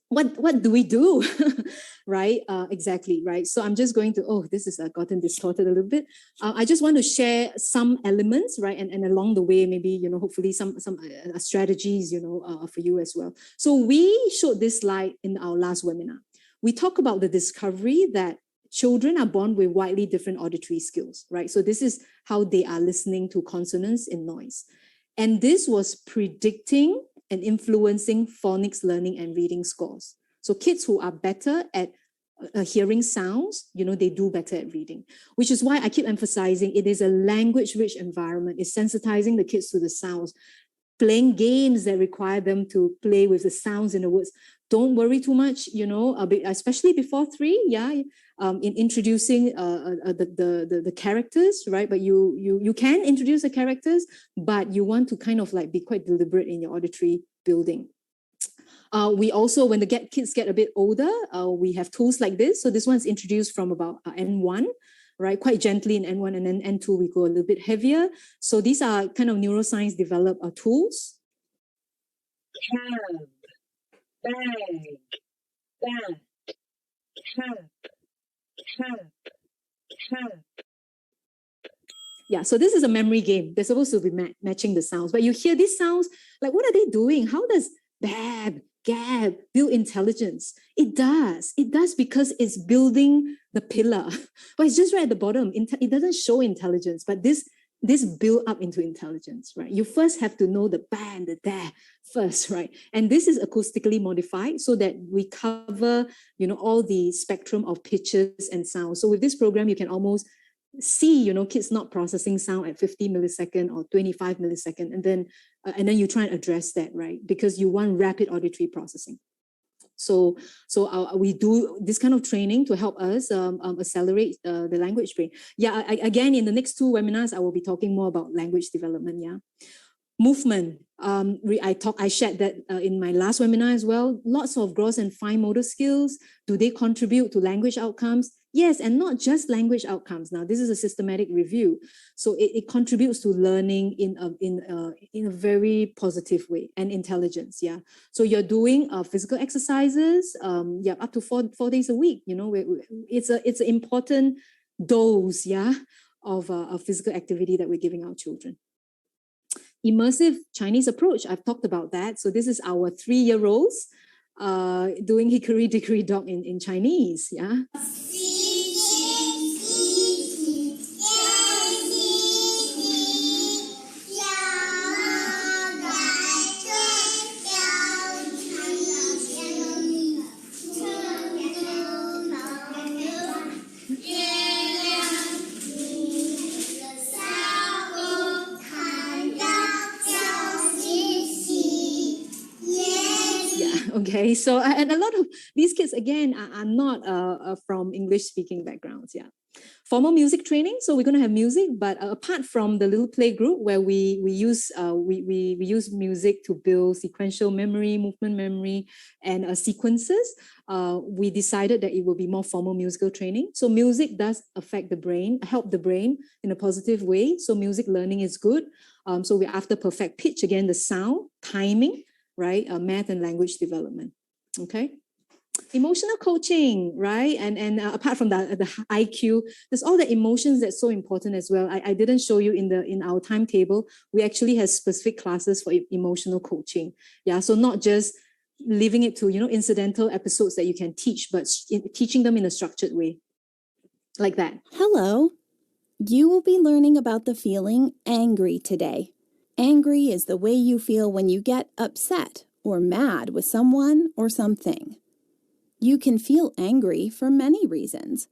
what do we do? Right? Exactly, right? So I'm just going to, this is gotten distorted a little bit. I just want to share some elements, right? And along the way, maybe, hopefully some strategies, for you as well. So we showed this slide in our last webinar. We talk about the discovery that children are born with widely different auditory skills, right? So this is how they are listening to consonants in noise. And this was predicting and influencing phonics learning and reading scores. So kids who are better at hearing sounds, they do better at reading, which is why I keep emphasizing it is a language-rich environment. It's sensitizing the kids to the sounds, playing games that require them to play with the sounds in the words. Don't worry too much, especially before 3, yeah, in introducing the characters, right? But you can introduce the characters, but you want to kind of like be quite deliberate in your auditory building. We also, when the kids get a bit older, we have tools like this. So this one's introduced from about N1, right? Quite gently in N1, and then N2, we go a little bit heavier. So these are kind of neuroscience developed tools. Cab, bag, bag, cap. Yeah, so this is a memory game. They're supposed to be matching the sounds, but you hear these sounds, like what are they doing? How does bab, gab build intelligence? It does because it's building the pillar. But it's just right at the bottom. It doesn't show intelligence, but this this build up into intelligence, right? You first have to know the ba and the da first, right? And this is acoustically modified so that we cover, all the spectrum of pitches and sounds. So with this program, you can almost see, kids not processing sound at 50 millisecond or 25 millisecond, and then you try and address that, right? Because you want rapid auditory processing. So we do this kind of training to help us accelerate the language brain. Yeah, again, in the next 2 webinars, I will be talking more about language development. Yeah. Movement. I shared that in my last webinar as well. Lots of gross and fine motor skills. Do they contribute to language outcomes? Yes, and not just language outcomes. Now, this is a systematic review, so it contributes to learning in a very positive way, and intelligence. Yeah. So you're doing physical exercises. Up to four days a week. It's an important dose. Yeah, of physical activity that we're giving our children. Immersive Chinese approach, I've talked about that. So this is our 3-year-olds doing hickory dickory dock in Chinese. Yeah. Okay, so and a lot of these kids again are not from English-speaking backgrounds. Yeah, formal music training. So we're going to have music, but apart from the little play group where we use music to build sequential memory, movement memory, and sequences, we decided that it will be more formal musical training. So music does affect the brain, help the brain in a positive way. So music learning is good. So we're after perfect pitch again, the sound, timing, right? Math and language development. Okay. Emotional coaching, right? And apart from the IQ, there's all the emotions that's so important as well. I didn't show you in our timetable. We actually have specific classes for emotional coaching. Yeah. So not just leaving it to, incidental episodes that you can teach, but teaching them in a structured way. Like that. Hello. You will be learning about the feeling angry today. Angry is the way you feel when you get upset or mad with someone or something. You can feel angry for many reasons.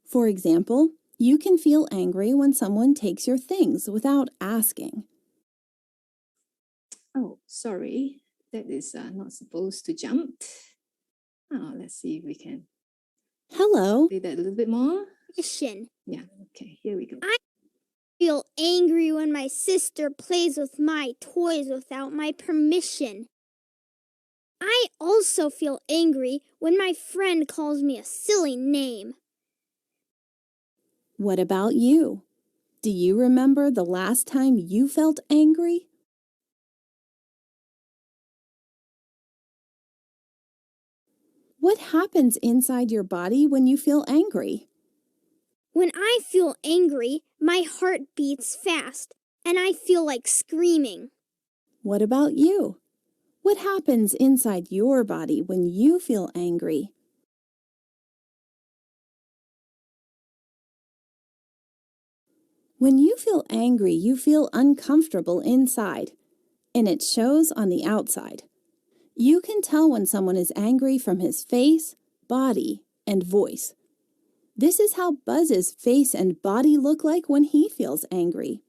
For example, you can feel angry when someone takes your things without asking. Oh, sorry. That is not supposed to jump. Oh, let's see if we can. Hello. Play that a little bit more. Question. Yeah, okay, here we go. I feel angry when my sister plays with my toys without my permission. I also feel angry when my friend calls me a silly name. What about you? Do you remember the last time you felt angry? What happens inside your body when you feel angry? When I feel angry, my heart beats fast, and I feel like screaming. What about you? What happens inside your body when you feel angry? When you feel angry, you feel uncomfortable inside, and it shows on the outside. You can tell when someone is angry from his face, body, and voice. This is how Buzz's face and body look like when he feels angry.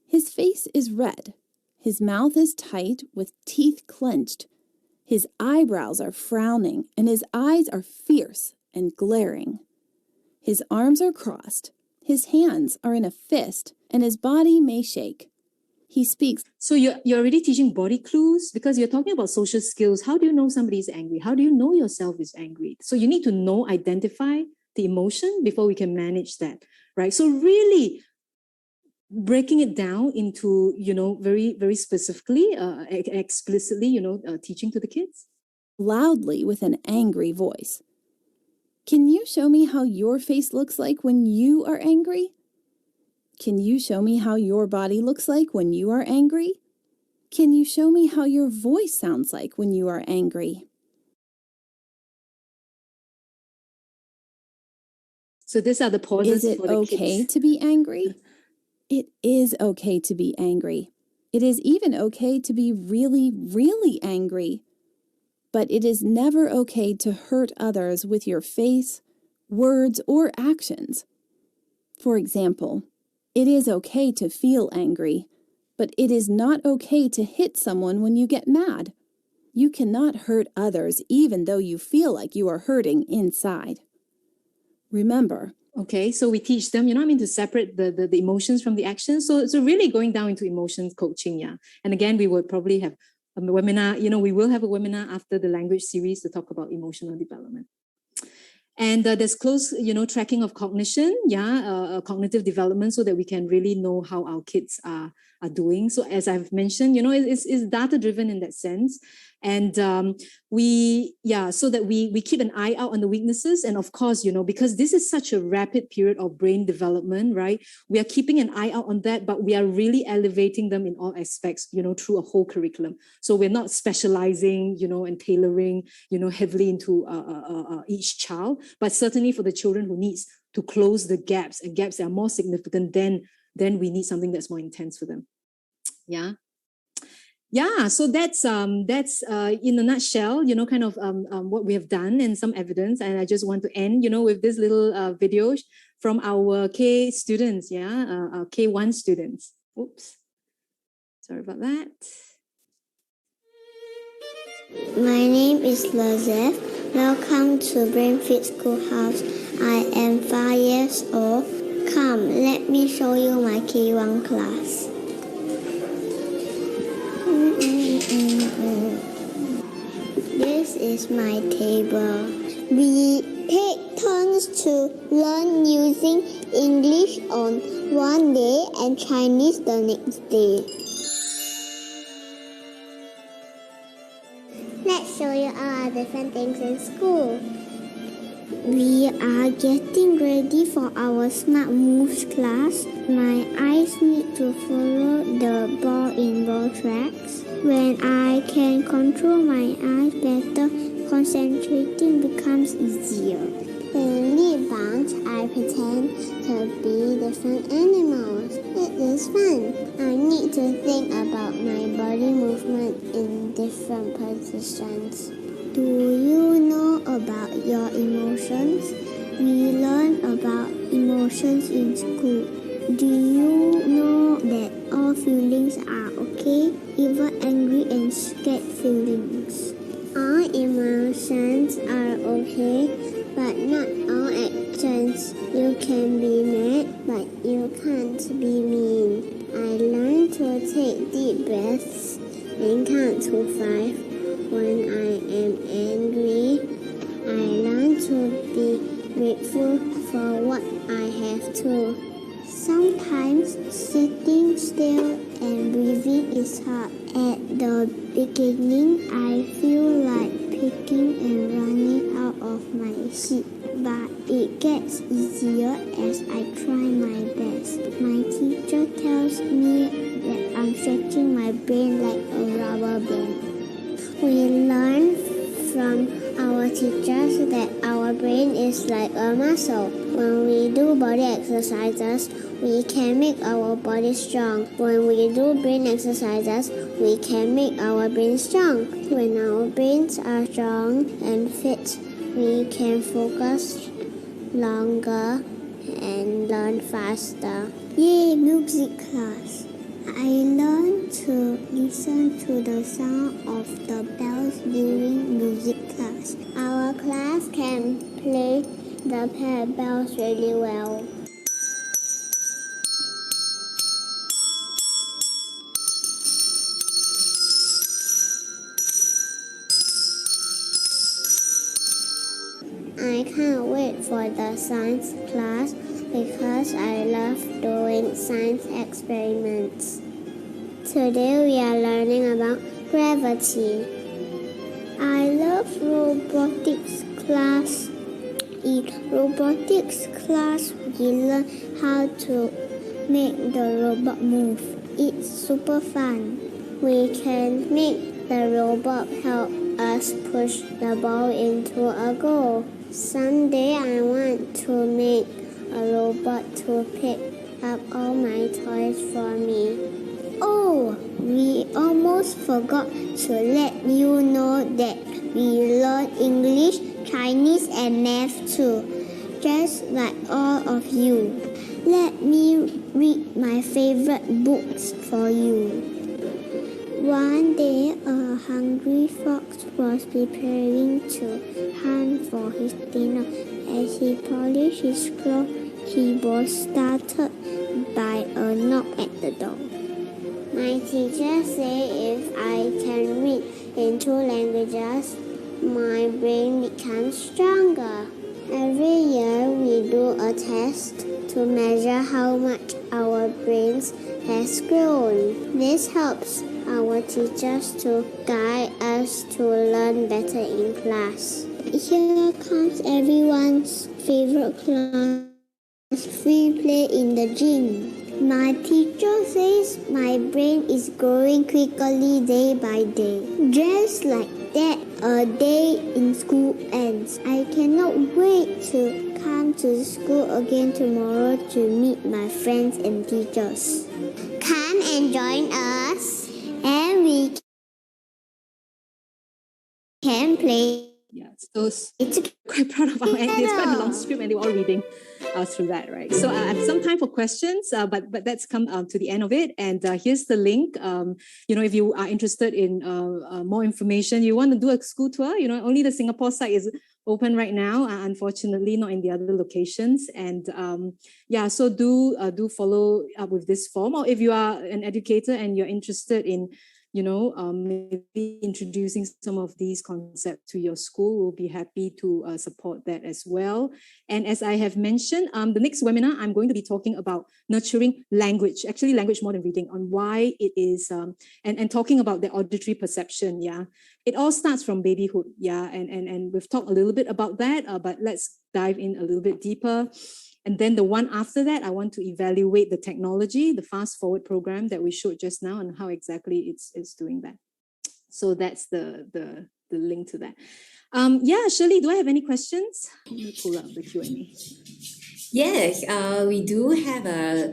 His face is red. His mouth is tight with teeth clenched. His eyebrows are frowning and his eyes are fierce and glaring. His arms are crossed. His hands are in a fist and his body may shake. He speaks. So you're already teaching body clues because you're talking about social skills. How do you know somebody is angry? How do you know yourself is angry? So you need to know, identify the emotion before we can manage that, right? So really breaking it down into, very, very specifically, explicitly, teaching to the kids. Loudly with an angry voice. Can you show me how your face looks like when you are angry? Can you show me how your body looks like when you are angry? Can you show me how your voice sounds like when you are angry? So these are the pauses Is it for the okay kids. to be angry? It is okay to be angry. It is even okay to be really, really angry. But it is never okay to hurt others with your face, words, or actions. For example, it is okay to feel angry, but it is not okay to hit someone when you get mad. You cannot hurt others even though you feel like you are hurting inside. Remember, Okay, so we teach them, to separate the emotions from the actions. So really going down into emotions coaching, yeah. And again, we would probably have a webinar, we will have a webinar after the language series to talk about emotional development. And there's close, tracking of cognition, cognitive development, so that we can really know how our kids are doing. So as I've mentioned, it's data driven in that sense. And so that we keep an eye out on the weaknesses. And of course, because this is such a rapid period of brain development, right? We are keeping an eye out on that, but we are really elevating them in all aspects, through a whole curriculum. So we're not specializing, and tailoring, heavily into each child, but certainly for the children who needs to close the gaps and gaps that are more significant, then we need something that's more intense for them. So that's in a nutshell, kind of what we have done and some evidence. And I just want to end, with this little video from our K students, K1 students. Oops, sorry about that. My name is Lazef. Welcome to Brainfit Schoolhouse. I am 5 years old. Come, let me show you my K1 class. This is my table. We take turns to learn using English on one day and Chinese the next day. Let's show you all our different things in school. We are getting ready for our Smart Moves class. My eyes need to follow the ball in ball tracks. When I can control my eyes better, concentrating becomes easier. In lead bounce, I pretend to be different animals. It is fun. I need to think about my body movement in different positions. Do you know about your emotions? We learn about emotions in school. Do you know that all feelings are okay? Even angry and scared feelings. All emotions are okay, but not all actions. You can be mad, but you can't be mean. I learned to take deep breaths and count to 5. When I am angry, I learn to be grateful for what I have too. Sometimes sitting still and breathing is hard. At the beginning, I feel like picking and running out of my seat, but it gets easier as I try my best. My teacher tells me that I'm stretching my brain like a rubber band. We learn from our teachers that our brain is like a muscle. When we do body exercises, we can make our body strong. When we do brain exercises, we can make our brain strong. When our brains are strong and fit, we can focus longer and learn faster. Yay, music class! I learned to listen to the sound of the bells during music class. Our class can play the pair bells really well. I can't wait for the science class because I love doing science experiments. Today we are learning about gravity. I love robotics class. In robotics class, we learn how to make the robot move. It's super fun. We can make the robot help us push the ball into a goal. Someday I want to make a robot to pick up all my toys for me. Oh, we almost forgot to let you know that we learn English, Chinese and math too, just like all of you. Let me read my favorite books for you. One day, a hungry fox was preparing to hunt for his dinner. As he polished his clothes, he was startled by a knock at the door. My teacher said if I can read in 2 languages, my brain becomes stronger. Every year, we do a test to measure how much our brains has grown. This helps our teachers to guide us to learn better in class. Here comes everyone's favorite class, free play in the gym. My teacher says my brain is growing quickly day by day. Just like that, a day in school ends. I cannot wait to come to school again tomorrow to meet my friends and teachers. Come and join us, and we can play. Yeah, so quite proud of our end. It's quite a long script and they were all reading through that, right? So I have some time for questions, but that's come to the end of it. And here's the link. If you are interested in more information, you want to do a school tour, only the Singapore site is open right now, unfortunately, not in the other locations. And so do follow up with this form. Or if you are an educator and you're interested in maybe introducing some of these concepts to your school, we'll be happy to support that as well. And as I have mentioned, the next webinar, I'm going to be talking about nurturing language, actually language more than reading, on why it is, and talking about the auditory perception, It all starts from babyhood, and we've talked a little bit about that, but let's dive in a little bit deeper. And then the one after that, I want to evaluate the technology, the fast forward program that we showed just now, and how exactly it's doing that. So that's the link to that. Shirley, do I have any questions? I'm going to pull up the Q&A. Yes, we do have a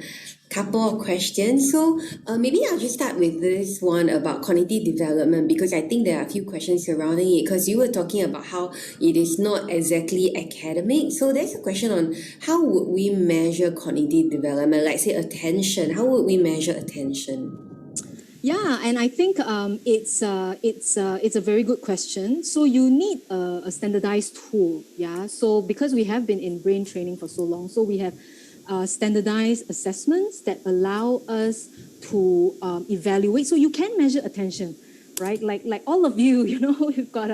couple of questions. So maybe I'll just start with this one about cognitive development, because I think there are a few questions surrounding it, because you were talking about how it is not exactly academic. So there's a question on how would we measure cognitive development, like say attention. How would we measure attention? Yeah, and I think it's a very good question. So you need a standardized tool, So because we have been in brain training for so long, so we have standardized assessments that allow us to evaluate. So you can measure attention, right? Like all of you, you've got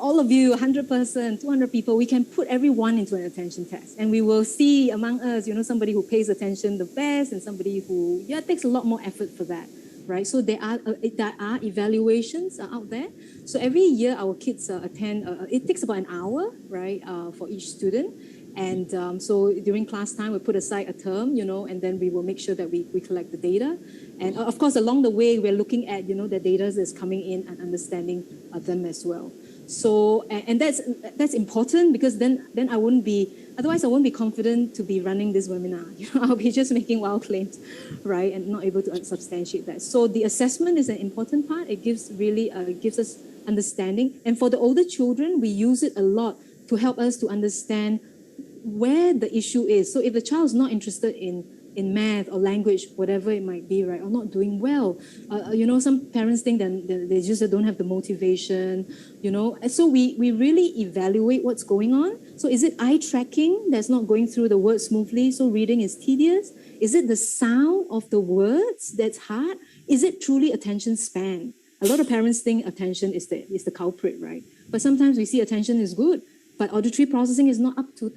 all of you, 100 person, 200 people, we can put everyone into an attention test, and we will see among us, somebody who pays attention the best, and somebody who takes a lot more effort for that, right? So there are evaluations out there. So every year our kids attend. It takes about an hour, right, for each student. And so during class time, we put aside a term, and then we will make sure that we collect the data. And of course, along the way, we're looking at, the data that's coming in and understanding them as well. So, and that's important, because then I wouldn't be, otherwise I won't be confident to be running this webinar. I'll be just making wild claims, right? And not able to substantiate that. So the assessment is an important part. It gives us understanding. And for the older children, we use it a lot to help us to understand where the issue is. So if the child is not interested in math or language, whatever it might be, right, or not doing well, some parents think that they just don't have the motivation, And so we really evaluate what's going on. So is it eye tracking that's not going through the words smoothly, so reading is tedious? Is it the sound of the words that's hard? Is it truly attention span? A lot of parents think attention is the culprit, right? But sometimes we see attention is good, but auditory processing is not up to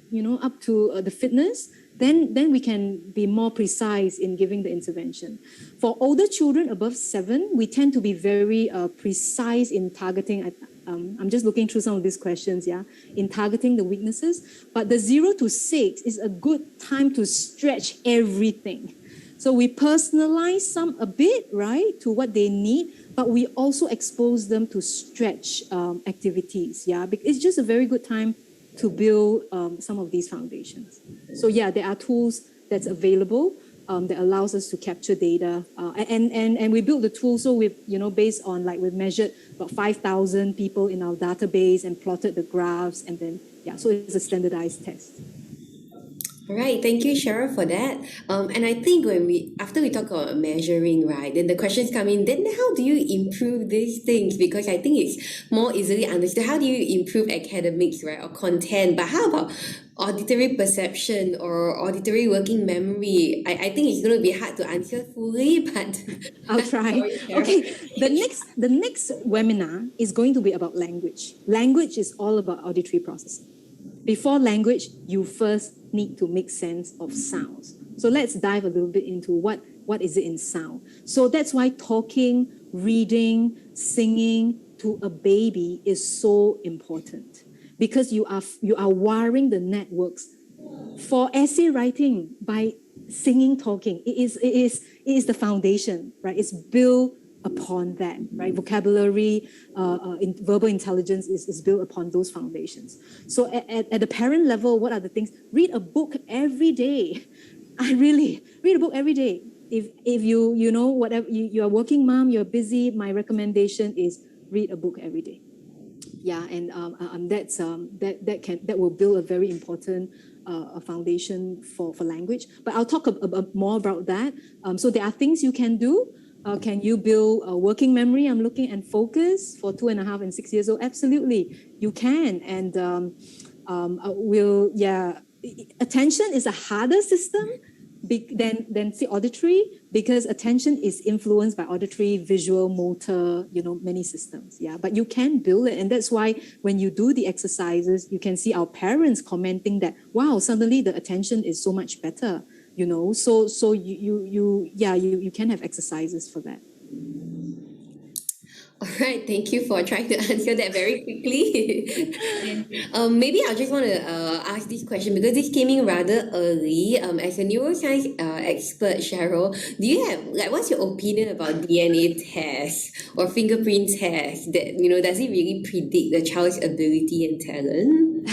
the fitness. Then we can be more precise in giving the intervention. For older children above 7, we tend to be very precise in targeting. I'm just looking through some of these questions, in targeting the weaknesses. But the 0 to 6 is a good time to stretch everything. So we personalize some a bit, right, to what they need, but we also expose them to stretch activities, It's just a very good time to build some of these foundations. So yeah, there are tools that's available that allows us to capture data, and we built the tool. So we've based on we've measured about 5,000 people in our database and plotted the graphs, and then so it's a standardized test. All right, thank you, Cheryl, for that. And I think after we talk about measuring, right, then the questions come in, then how do you improve these things? Because I think it's more easily understood. How do you improve academics, right, or content? But how about auditory perception or auditory working memory? I think it's going to be hard to answer fully, but I'll try. Okay, the next webinar is going to be about language. Language is all about auditory processing. Before language, you first need to make sense of sounds. So let's dive a little bit into what is it in sound. So that's why talking, reading, singing to a baby is so important, because you are wiring the networks for essay writing by singing, talking. It is the foundation, right? It's built upon that, right? Vocabulary, verbal intelligence is built upon those foundations. So at the parent level, what are the things? Read a book every day. Read a book every day. If you know whatever you're a working mom, you're busy, my recommendation is read a book every day. Yeah, and that will build a very important foundation for language. But I'll talk more about that. So there are things you can do. Can you build a working memory? I'm looking and focus for 2.5 and 6 years old. Absolutely, you can. And attention is a harder system than say auditory, because attention is influenced by auditory, visual, motor, many systems. Yeah, but you can build it, and that's why when you do the exercises, you can see our parents commenting that, wow, suddenly the attention is so much better. So you can have exercises for that. All right, thank you for trying to answer that very quickly. And, maybe I just want to ask this question because this came in rather early. As a neuroscience expert, Cheryl, do you have what's your opinion about DNA tests or fingerprint tests? That does it really predict the child's ability and talent?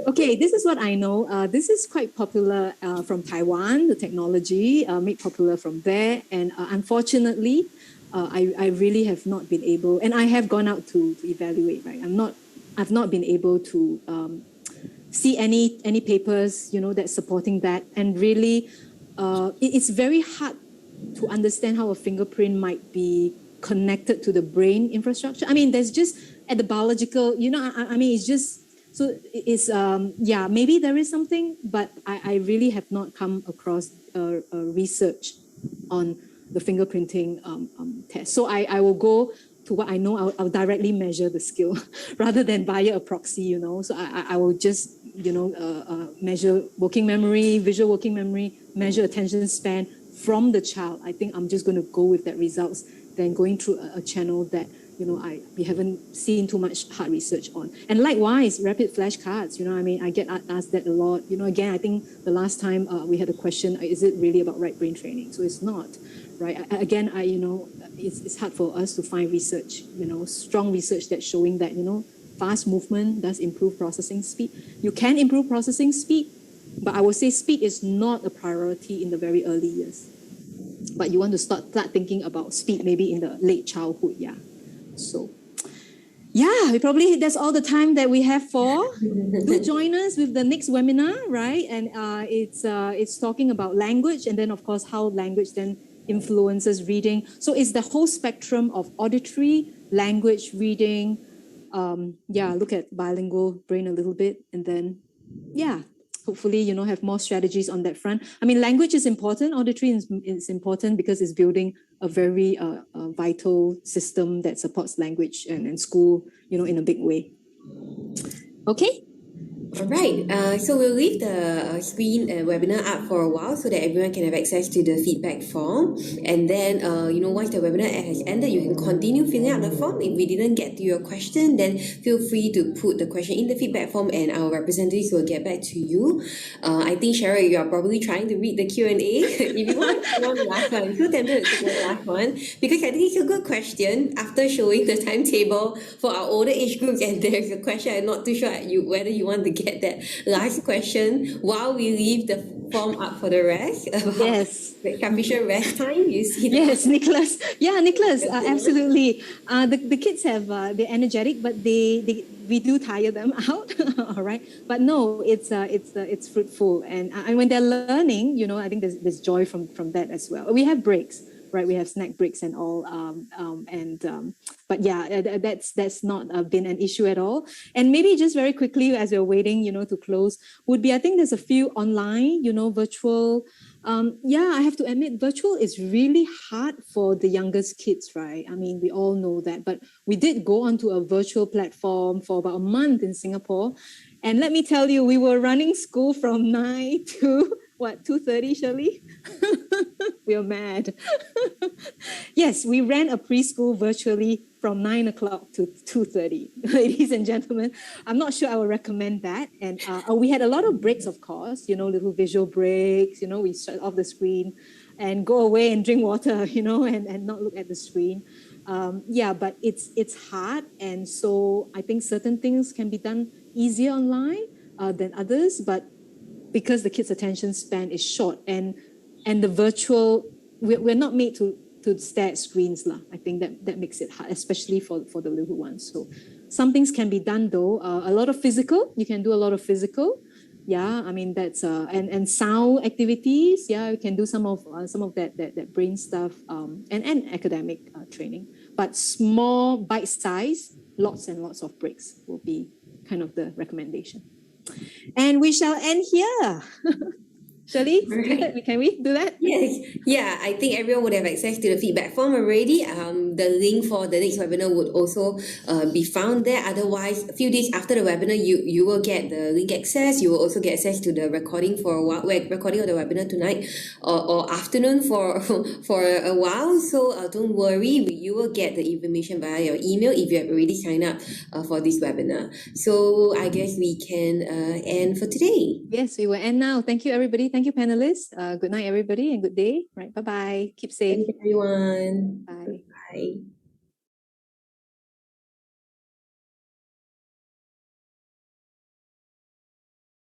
Okay, this is what I know. This is quite popular from Taiwan, the technology made popular from there. And unfortunately, I really have not been able, and I have gone out to evaluate, right? I've not been able to see any papers, that's supporting that. And really, it's very hard to understand how a fingerprint might be connected to the brain infrastructure. I mean, there's just at the biological, I mean, it's just, so it's, maybe there is something, but I really have not come across research on the fingerprinting test. So I will go to what I know. I'll directly measure the skill rather than via a proxy, So I will just, measure working memory, visual working memory, measure attention span from the child. I think I'm just going to go with that results than going through a channel that, we haven't seen too much hard research on. And likewise, rapid flashcards, I get asked that a lot. Again, I think the last time we had a question, is it really about right brain training? So it's not, right? Again, it's hard for us to find research, strong research that's showing that, fast movement does improve processing speed. You can improve processing speed, but I would say speed is not a priority in the very early years. But you want to start thinking about speed maybe in the late childhood, yeah. So, that's all the time that we have for. Do join us with the next webinar, right? And it's talking about language, and then of course how language then influences reading. So it's the whole spectrum of auditory, language, reading. Look at bilingual brain a little bit, and then hopefully, have more strategies on that front. I mean, language is important. Auditory is important because it's building a very vital system that supports language and school, in a big way. Okay. All right, so we'll leave the screen webinar up for a while so that everyone can have access to the feedback form. And then, once the webinar has ended, you can continue filling out the form. If we didn't get to your question, then feel free to put the question in the feedback form and our representatives will get back to you. I think, Cheryl, you are probably trying to read the Q&A. If you want one last one, feel tempted to take one last one because I think it's a good question after showing the timetable for our older age groups and there's a question I'm not too sure whether you want to get that last question while we leave the form up for the rest. Yes. Sufficient rest time, you see that? Yes, Nicholas. Yeah, Nicholas, absolutely. The kids have, they're energetic, but we do tire them out, all right? But no, it's fruitful. And when they're learning, I think there's joy from that as well. We have breaks, right? We have snack breaks and all. But yeah, that's not been an issue at all. And maybe just very quickly as we're waiting, to close, would be, I think there's a few online, virtual. I have to admit, virtual is really hard for the youngest kids, right? I mean, we all know that. But we did go onto a virtual platform for about a month in Singapore. And let me tell you, we were running school from 9 to 2:30, Shirley? We are mad. Yes, we ran a preschool virtually from 9 o'clock to 2:30. Ladies and gentlemen, I'm not sure I would recommend that. And we had a lot of breaks, of course, little visual breaks, we shut off the screen and go away and drink water, and not look at the screen. But it's hard. And so I think certain things can be done easier online than others, but because the kids' attention span is short and the virtual, we're not made to stare at screens. I think that makes it hard, especially for the little ones. So some things can be done though. A lot of physical, you can do a lot of physical. Yeah, I mean that's and sound activities. Yeah, you can do some of that brain stuff and academic training. But small bite size, lots and lots of breaks will be kind of the recommendation. And we shall end here. Shirley, Right. can we do that? Yes, yeah, I think everyone would have access to the feedback form already. The link for the next webinar would also be found there. Otherwise, a few days after the webinar, you will get the link access. You will also get access to the recording for a while, recording of the webinar tonight or afternoon for a while. So don't worry, you will get the information via your email if you have already signed up for this webinar. So I guess we can end for today. Yes, we will end now. Thank you, everybody. Thank you, panelists. Good night, everybody, and good day. Right, bye-bye. Keep safe. Thank you, everyone. Bye. Bye.